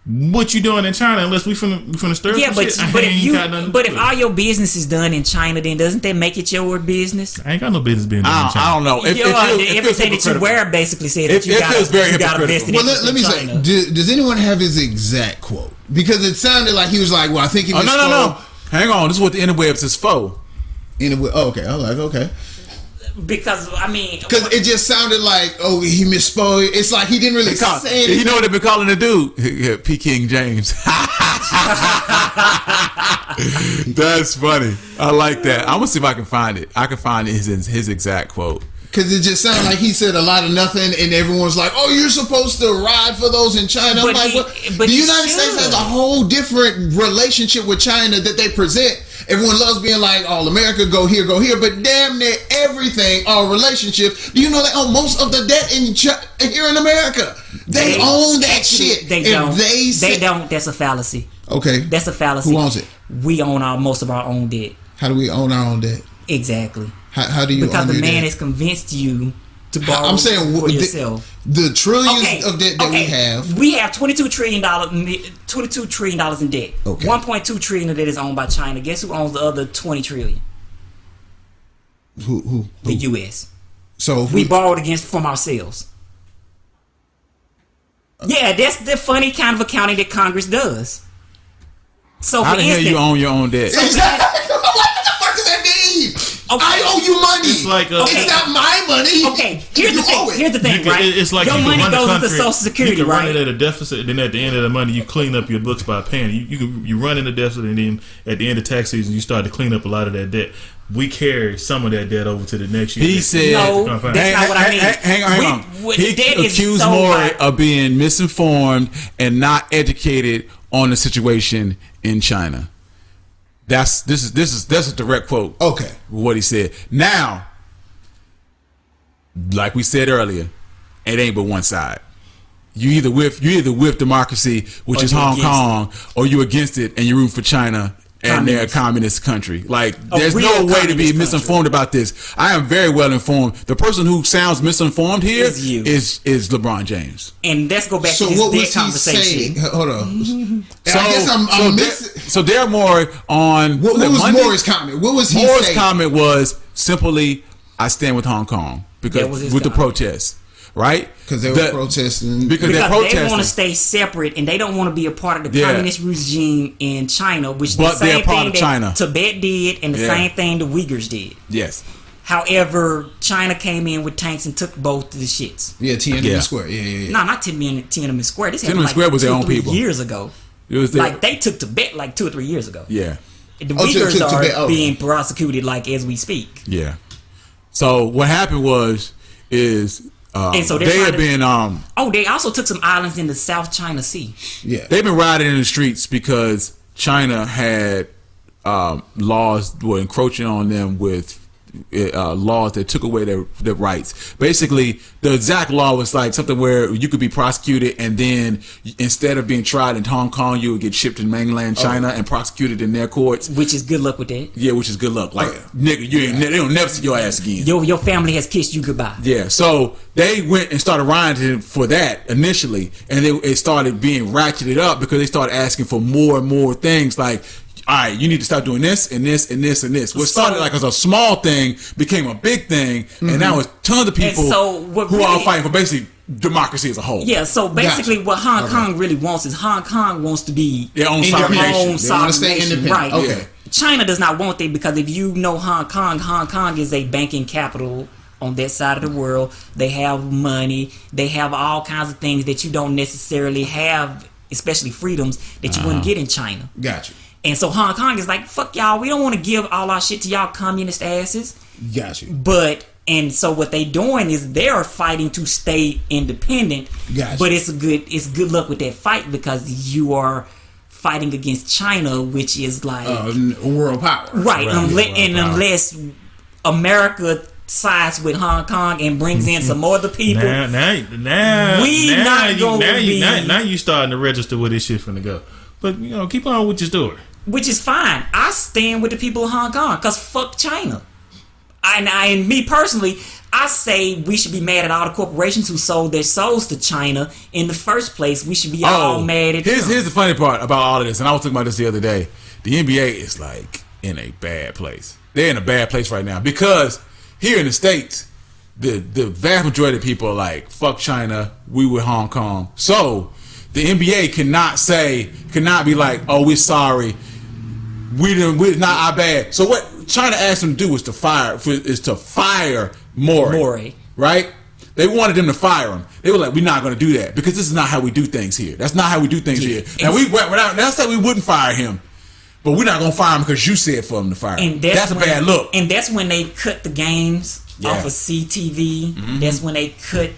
What you doing in China? Unless we finna stir some shit. But if all your business is done in China, then doesn't that make it your business? I ain't got no business being done in China. I don't know. Everything that you wear basically says that you got a vested interest. Let me say, does anyone have his exact quote? Because it sounded like he was like, well, I think he was. No. Hang on. This is what the interwebs is for. Okay. I'm like, okay. Because it just sounded like he misspoke. It's like he didn't really say anything. You know what they've been calling the dude? PeKing James. That's funny. I like that. I'm gonna see if I can find it. I can find his exact quote. Because it just sounded like he said a lot of nothing, and everyone's like, "Oh, you're supposed to ride for those in China." I'm like, the United States has a whole different relationship with China that they present. Everyone loves being like, "Oh, America, go here," but damn near everything, our relationship. Do you know they own most of the debt here in America? They own that shit. They don't. They don't. That's a fallacy. Okay, that's a fallacy. Who owns it? We own most of our own debt. How do we own our own debt? Exactly. How do you? Because the man has convinced you to borrow. I'm saying for yourself. The trillions of debt that we have. We have $22 trillion in debt. Okay. 1.2 trillion of that is owned by China. Guess who owns the other 20 trillion? Who? The U.S. So we borrowed from ourselves. Yeah, that's the funny kind of accounting that Congress does. So how the hell you own your own debt? Exactly. What the fuck does that mean? I owe you money. It's like it's not my money. Okay, here's the thing, right? It's like your money goes into Social Security, you can right? run it at a deficit, and then at the end of the money, you clean up your books by paying. You run in a deficit, and then at the end of tax season, you start to clean up a lot of that debt. We carry some of that debt over to the next year. He said, "No, that's not what I mean." Hang on. He accused Morey of being misinformed and not educated on the situation in China. That's a direct quote. Okay, what he said. Now, like we said earlier, it ain't but one side. You either with democracy, which is Hong Kong, or you against it and you root for China and they're a communist country. Like, there's no way to be misinformed about this. I am very well informed. The person who sounds misinformed here is LeBron James. And let's go back to his conversation. Hold on. I guess I'm missing. So Daryl Morey on what was Morey's comment? What was he saying? Morey's comment was simply, "I stand with Hong Kong because with the protests." Right? Because they were protesting. Because they want to stay separate and they don't want to be a part of the communist regime in China, which is the same thing that Tibet did and the same thing the Uyghurs did. Yes. However, China came in with tanks and took both of the shits. Yeah, Tiananmen Square. Yeah. No, not Tiananmen Square. This happened like was 2 their own 3 people. years ago. It was like they took Tibet like 2 or 3 years ago. Yeah. The Uyghurs are being prosecuted like as we speak. Yeah. So what happened is and so they have been they also took some islands in the South China Sea. Yeah. They've been riding in the streets because China had laws were encroaching on them with laws that took away their rights. Basically, the exact law was like something where you could be prosecuted and then instead of being tried in Hong Kong, you would get shipped to mainland China and prosecuted in their courts. Which is good luck with that. Yeah, which is good luck. Like, nigga, they don't never see your ass again. Your family has kissed you goodbye. Yeah, so they went and started rioting for that initially, and it started being ratcheted up because they started asking for more and more things like, all right, you need to start doing this and this and this and this. What started like as a small thing became a big thing, and now it's tons of people who are fighting for basically democracy as a whole. Yeah, so basically what Hong Kong really wants is Hong Kong wants to be their own sovereign nation. They want to stay independent. Right. Okay. Yeah. China does not want that because if you know Hong Kong is a banking capital on that side of the world. They have money. They have all kinds of things that you don't necessarily have, especially freedoms that you wouldn't get in China. Gotcha. And so Hong Kong is like, fuck y'all, we don't want to give all our shit to y'all communist asses. Gotcha. And so what they doing is they're fighting to stay independent. Gotcha. But it's good luck with that fight because you are fighting against China, which is like world power. Right. Unless America sides with Hong Kong and brings in some other people. Now you starting to register where this shit finna go. But keep on with your story. Which is fine. I stand with the people of Hong Kong because fuck China. And me personally, I say we should be mad at all the corporations who sold their souls to China in the first place. We should be all mad at them. Here's the funny part about all of this, and I was talking about this the other day. The NBA is like in a bad place. They're in a bad place right now because here in the States, the vast majority of people are like, fuck China, we with Hong Kong. So the NBA cannot be like, oh, we're sorry. We're not our bad. So what China asked them to do was to fire Morey. Right? They wanted them to fire him. They were like, we're not going to do that because this is not how we do things here. That's not how we do things here. And we went without. That's how we wouldn't fire him. But we're not going to fire him because you said for him to fire him. That's a bad look. And that's when they cut the games off of CTV. Mm-hmm. That's when they cut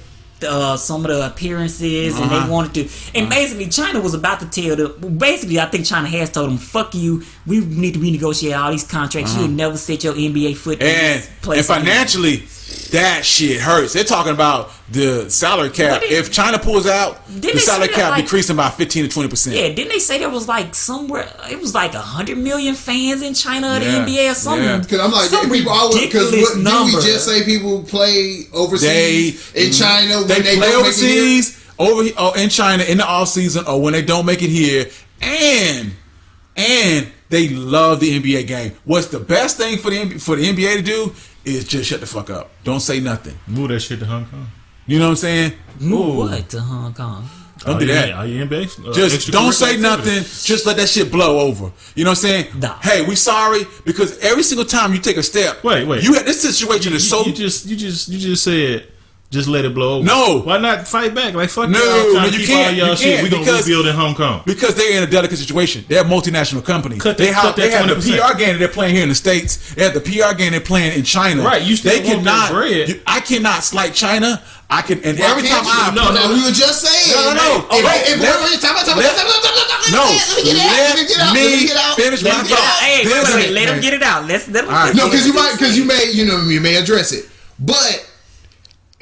some of the appearances, and they wanted to. And basically, China was about to tell them. Basically, I think China has told them, "Fuck you. We need to renegotiate all these contracts. You'll never set your NBA foot in this place." And financially, that shit hurts. They're talking about the salary cap. If China pulls out, the salary cap decreasing by 15 to 20%. Yeah, didn't they say there was like somewhere? It was like 100 million fans in China of the NBA or something. Because I'm like, people always didn't we just say people play overseas in China when they play don't overseas in China in the off season or when they don't make it here, and they love the NBA game. What's the best thing for the NBA to do is just shut the fuck up. Don't say nothing. Move that shit to Hong Kong. You know what I'm saying? Move what to Hong Kong? Don't do that. Are you NBA? Just don't say nothing. Just let that shit blow over. You know what I'm saying? Nah. Hey, we sorry because every single time you take a step, wait. You had this situation is so. You just said. Just let it blow over. No. Why not fight back? Like, fuck no, y'all. Trying to you keep can't. all y'all You shit. can't We gonna rebuild in Hong Kong. Because they're in a delicate situation. They're a multinational company. They have the 20%. PR game that they're playing here in the States. They have the PR game they're playing in China. Right, you still want that bread. I cannot slight China. I can, and every time No, we were just saying. No. Let me finish my thought. Hey, wait, let him get it out. Let him. No, because you may address it, but.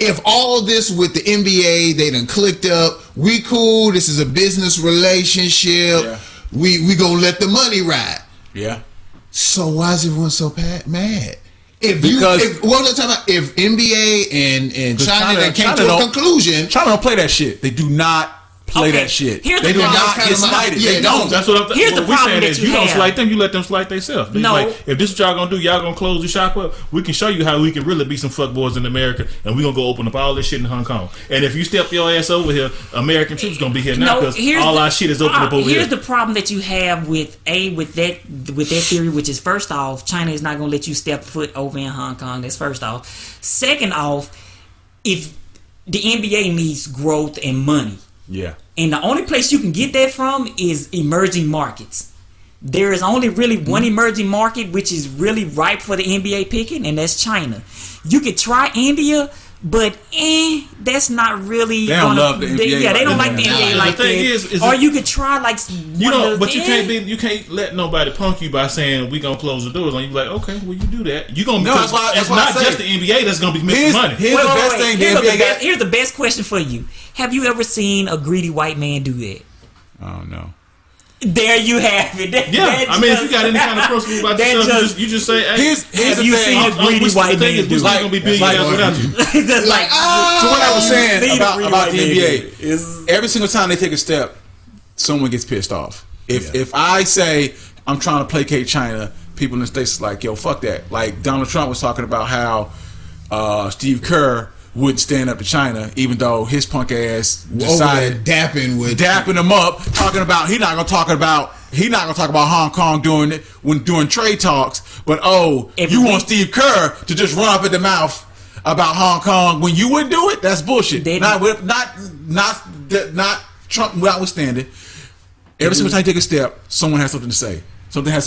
If all this with the NBA, they done clicked up. We cool. This is a business relationship. Yeah. We gonna let the money ride. Yeah. So why is everyone so mad? If NBA and China came to a conclusion, China don't play that shit. They do not play that shit. Here's they the do problem. not get slighted. Yeah, they don't. That's what I'm Here's the we problem saying that is you don't have. slight them, you let them slight themselves. No. Like, if this is what y'all gonna do, y'all gonna close the shop up. We can show you how we can really be some fuckboys in America, and we gonna go open up all this shit in Hong Kong. And if you step your ass over here, American troops gonna be here now because all our shit is open up over here. Here's the problem that you have with that theory, which is first off, China is not gonna let you step foot over in Hong Kong. That's first off. Second off, if the NBA needs growth and money. Yeah. And the only place you can get that from is emerging markets. There is only really one emerging market which is really ripe for the NBA picking, and that's China. You could try India, but that's not really. They don't love the NBA. They don't like the NBA like that. Is or you could try like you can't let nobody punk you by saying we gonna close the doors on you. Like, okay, well you do that. You gonna that's why it's not just the NBA that's gonna be missing money. Here's the best thing the NBA got. Here's the best question for you. Have you ever seen a greedy white man do that? Oh no. There you have it. I mean, if you got any kind of principle about yourself, you just say, hey, here's the you thing. seen a greedy white man do? We're not going to be billionaires without you. That's like, so what I was saying about the NBA is every single time they take a step, someone gets pissed off. If I say I'm trying to placate China, people in the States are like, yo, fuck that. Like Donald Trump was talking about how Steve Kerr wouldn't stand up to China, even though his punk ass decided dapping him up, talking about he's not gonna talk about Hong Kong during trade talks. But you want Steve Kerr to just run off at the mouth about Hong Kong when you wouldn't do it? That's bullshit. Not Trump notwithstanding. Every single time you take a step, someone has something to say. Something to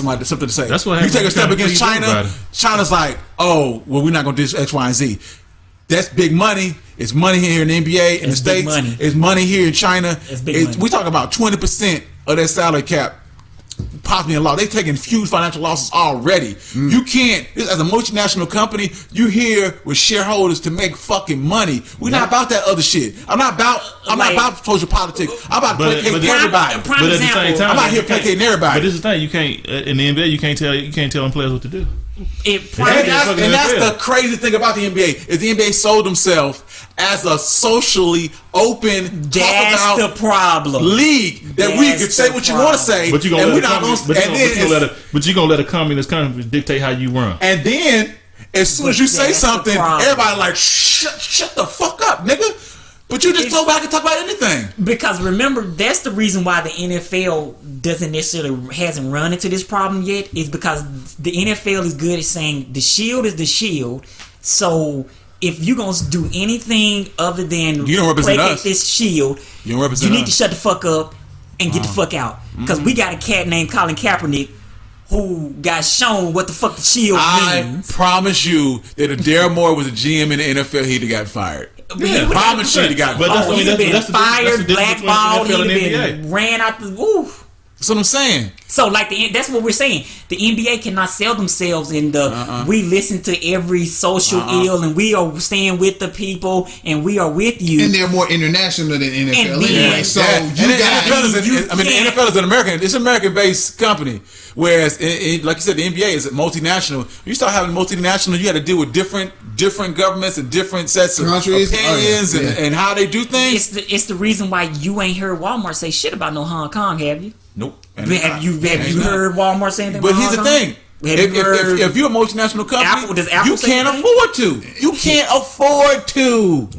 say. That's what you take a step happens against China. China's like, oh, well, we're not gonna do this X, Y, and Z. That's big money. It's money here in the NBA in the States. It's money here in China. We talk about 20% of their salary cap possibly in law. They're taking huge financial losses already. You can't, as a multinational company, you here with shareholders to make fucking money. We're not about that other shit. I'm not about social politics. I'm about placating everybody. But at the same time, I'm out here placating everybody. But this is the thing, you can't in the NBA you can't tell them players what to do. And that's the crazy thing about the NBA is the NBA sold themselves as a socially open, that's the problem league that we can say what you want to say, but you're gonna let a communist country dictate how you run. And then as soon as you say something, everybody like shut the fuck up, nigga. But you just go back and talk about anything. Because remember, that's the reason why the NFL hasn't run into this problem yet, is because the NFL is good at saying the shield is the shield. So if you're going to do anything other than you don't represent us. This shield, you don't represent need to shut the fuck up and get the fuck out. Because we got a cat named Colin Kaepernick who got shown what the fuck the shield means. I promise you that if Daryl Morey was a GM in the NFL, he'd have got fired. Yeah, promise you he got fired. He's been fired, blackballed, he's been ran out the roof. That's what I'm saying. So, that's what we're saying. The NBA cannot sell themselves in the we listen to every social ill and we are staying with the people and we are with you. And they're more international than NFL anyway. So the NFL is an American-based company. Whereas, like you said, the NBA is multinational. You start having multinational, you got to deal with different governments and different sets of opinions and how they do things. It's the reason why you ain't heard Walmart say shit about no Hong Kong, have you? Nope. Have you heard Walmart say anything? But here's the thing: If you're a multinational company, you can't afford to. You can't afford to.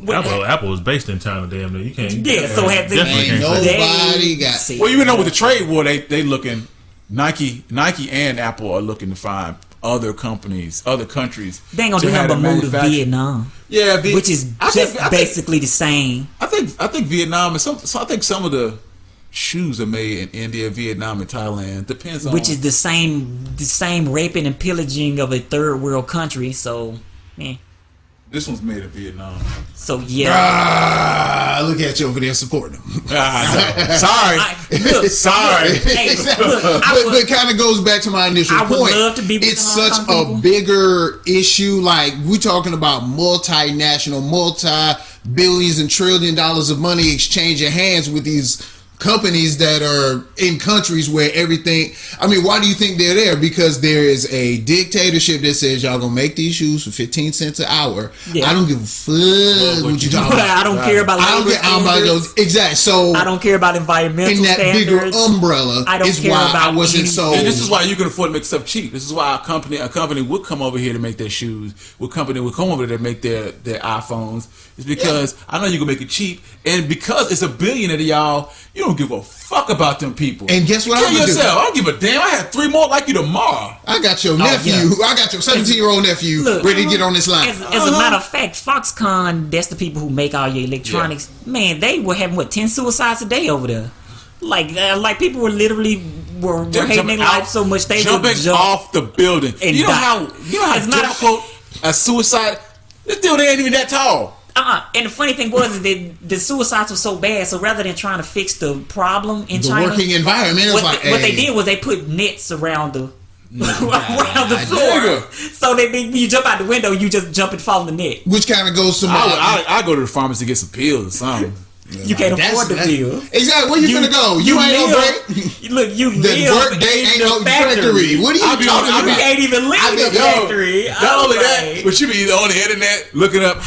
Apple is based in China, damn near. You can't. Yeah, so have they? Ain't nobody got. Well, you know, with the trade war, they looking. Nike and Apple are looking to find other countries. They ain't gonna do nothing but move to Vietnam. Yeah, which is basically the same. I think Vietnam is I think some of the shoes are made in India, Vietnam, and Thailand. Depends on which is the same raping and pillaging of a third world country. So, man. This one's made in Vietnam. So yeah. Look at you over there supporting them. Sorry. Sorry. Hey, look, but kind of goes back to my initial point. I would love to be with it's such a bigger issue. Like, we're talking about multinational, multi-billions and trillion dollars of money exchanging hands with these companies that are in countries where everything. I mean, why do you think they're there? Because there is a dictatorship that says y'all gonna make these shoes for 15 cents an hour. Yeah. I don't give a fuck what you talking about. I don't care about those. Exactly. So I don't care about environmental in that standards. bigger umbrella. I don't is care why about I wasn't so. And this is why you can afford to make stuff cheap. This is why a company would come over here to make their shoes. A company would come over there to make their iPhones. It's because I know you can make it cheap, and because it's a billionaire to y'all, you don't give a fuck about them people. And guess what? Kill yourself. I don't give a damn. I have 3 more like you tomorrow. I got your nephew. Yeah. I got your 17-year-old nephew ready to get on this line. As a matter of fact, Foxconn, that's the people who make all your electronics. Yeah. Man, they were having 10 suicides a day over there. Like people were literally hating their life so much they jumping would jump off the building. You know how difficult a suicide. This dude ain't even that tall. And the funny thing was that the suicides were so bad. So rather than trying to fix the problem in China, working environment, what they did was they put nets around the floor. So that when you jump out the window, you just jump and fall in the net. Which kind of goes to I go to the pharmacy to get some pills or something. You can't afford the pills. Exactly. Where you finna go? You ain't no break. Look, you live work day ain't no factory. What are you talking about? You can't even leave the factory. Not only that, but you be on the internet looking up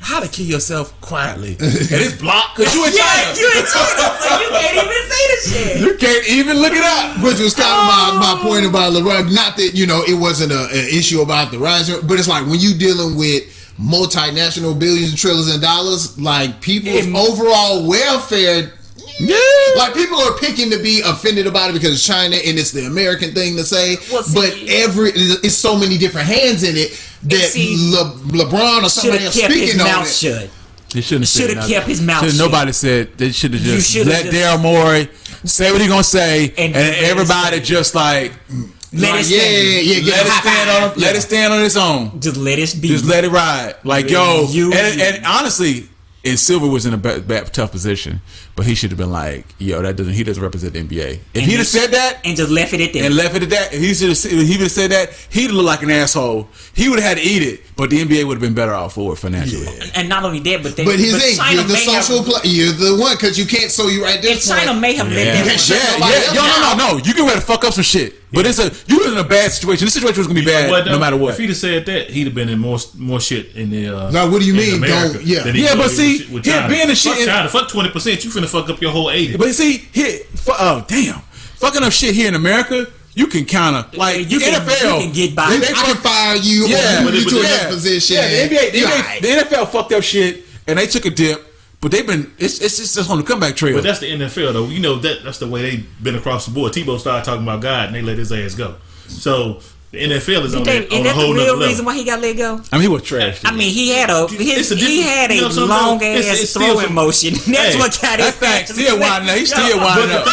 how to kill yourself quietly. And it's blocked because you in China. You in China, so you can't even see the shit. You can't even look it up. Which was kind of my point about LeBron. Not that, it wasn't an issue about the rise, but it's like when you dealing with multinational billions and trillions of dollars, like people's overall welfare. Yeah. Like people are picking to be offended about it because it's China and it's the American thing to say. But it's so many different hands in it that LeBron or somebody else speaking on it. Shut. He should have kept his mouth shut. Nobody said they should have just let Daryl Morey say what he gonna say, and everybody just like. Let it stand on its own. Just let it be. Just let it ride. Like and honestly, and Silver was in a tough position, but he should have been like, he doesn't represent the NBA. If he'd have said that and just left it at that, if he would have said that, he'd look like an asshole. He would have had to eat it, but the NBA would have been better off for it financially. Yeah. And not only that, but you're the social player. You're the one because you can't. So you right there. China may have let them. No. You can ready to fuck up some shit. But you was in a bad situation. This situation was gonna be bad no matter what. If he'd have said that, he'd have been in more shit in the. Now, what do you mean? But see, being a shit. Fuck 20%. You finna fuck up your whole 80. But see, fucking up shit here in America. You can kind of like you can get by. I can fire you. Yeah, put you to another position. Yeah, the NFL fucked up shit and they took a dip. But they've been it's just on the comeback trail. But that's the NFL though. That's the way they've been across the board. Tebow started talking about God and they let his ass go. So the NFL is on a whole nother level. Reason why he got let go? I mean, he was trash. I mean, he had a long ass throwing motion. That's what got his back. Still winding up. He's still winding up.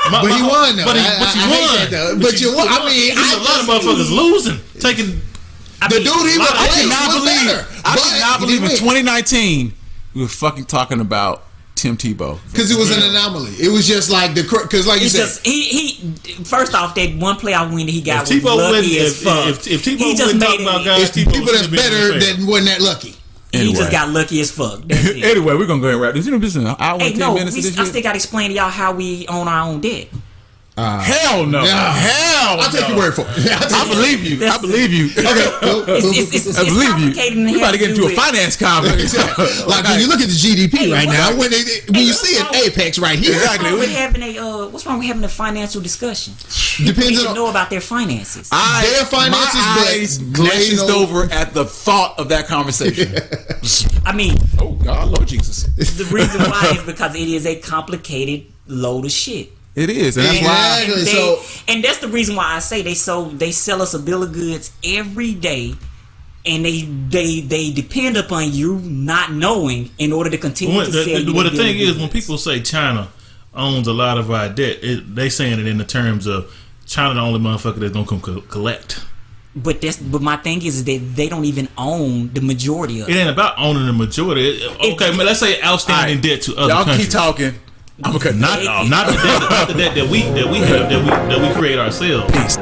But he won though. But you won. But you won. I mean, a lot of motherfuckers losing, taking. The dude he was. I cannot believe in 2019. We were fucking talking about Tim Tebow because it was an anomaly. It was just like because like you said, he first off that one playoff win that he got was lucky as fuck. If Tebow wouldn't talk about guys, people that's better than wasn't that lucky. He just got lucky as fuck. Anyway, we're gonna go ahead and wrap this. This is an hour and 10 minutes. I still got to explain to y'all how we own our own debt. Hell no. Hell I'll take your word for it. I believe you. I believe you. It's I believe you. complicated and You about to get into a have finance conference. Like when you look at the GDP right now, when you see an wrong? apex right here, Exactly. What's wrong with having a financial discussion? depends People on know about their finances. their finances, my but eyes they glazed know- over at the thought of that conversation. I mean, Oh God, Lord Jesus! the reason why is because it is a complicated load of shit. It is, and that's why. Exactly. And that's the reason why I say they sell us a bill of goods every day, and they depend upon you not knowing in order to continue to sell you. Well, the bill thing of is, goods. when people say China owns a lot of our debt, they saying it in the terms of China the only motherfucker that's gonna come collect. But my thing is that they don't even own the majority of It it. ain't about owning the majority. Okay, but let's say outstanding debt to other Y'all countries. keep talking. I'm gonna cut. Not the debt that we have that we create ourselves. Peace.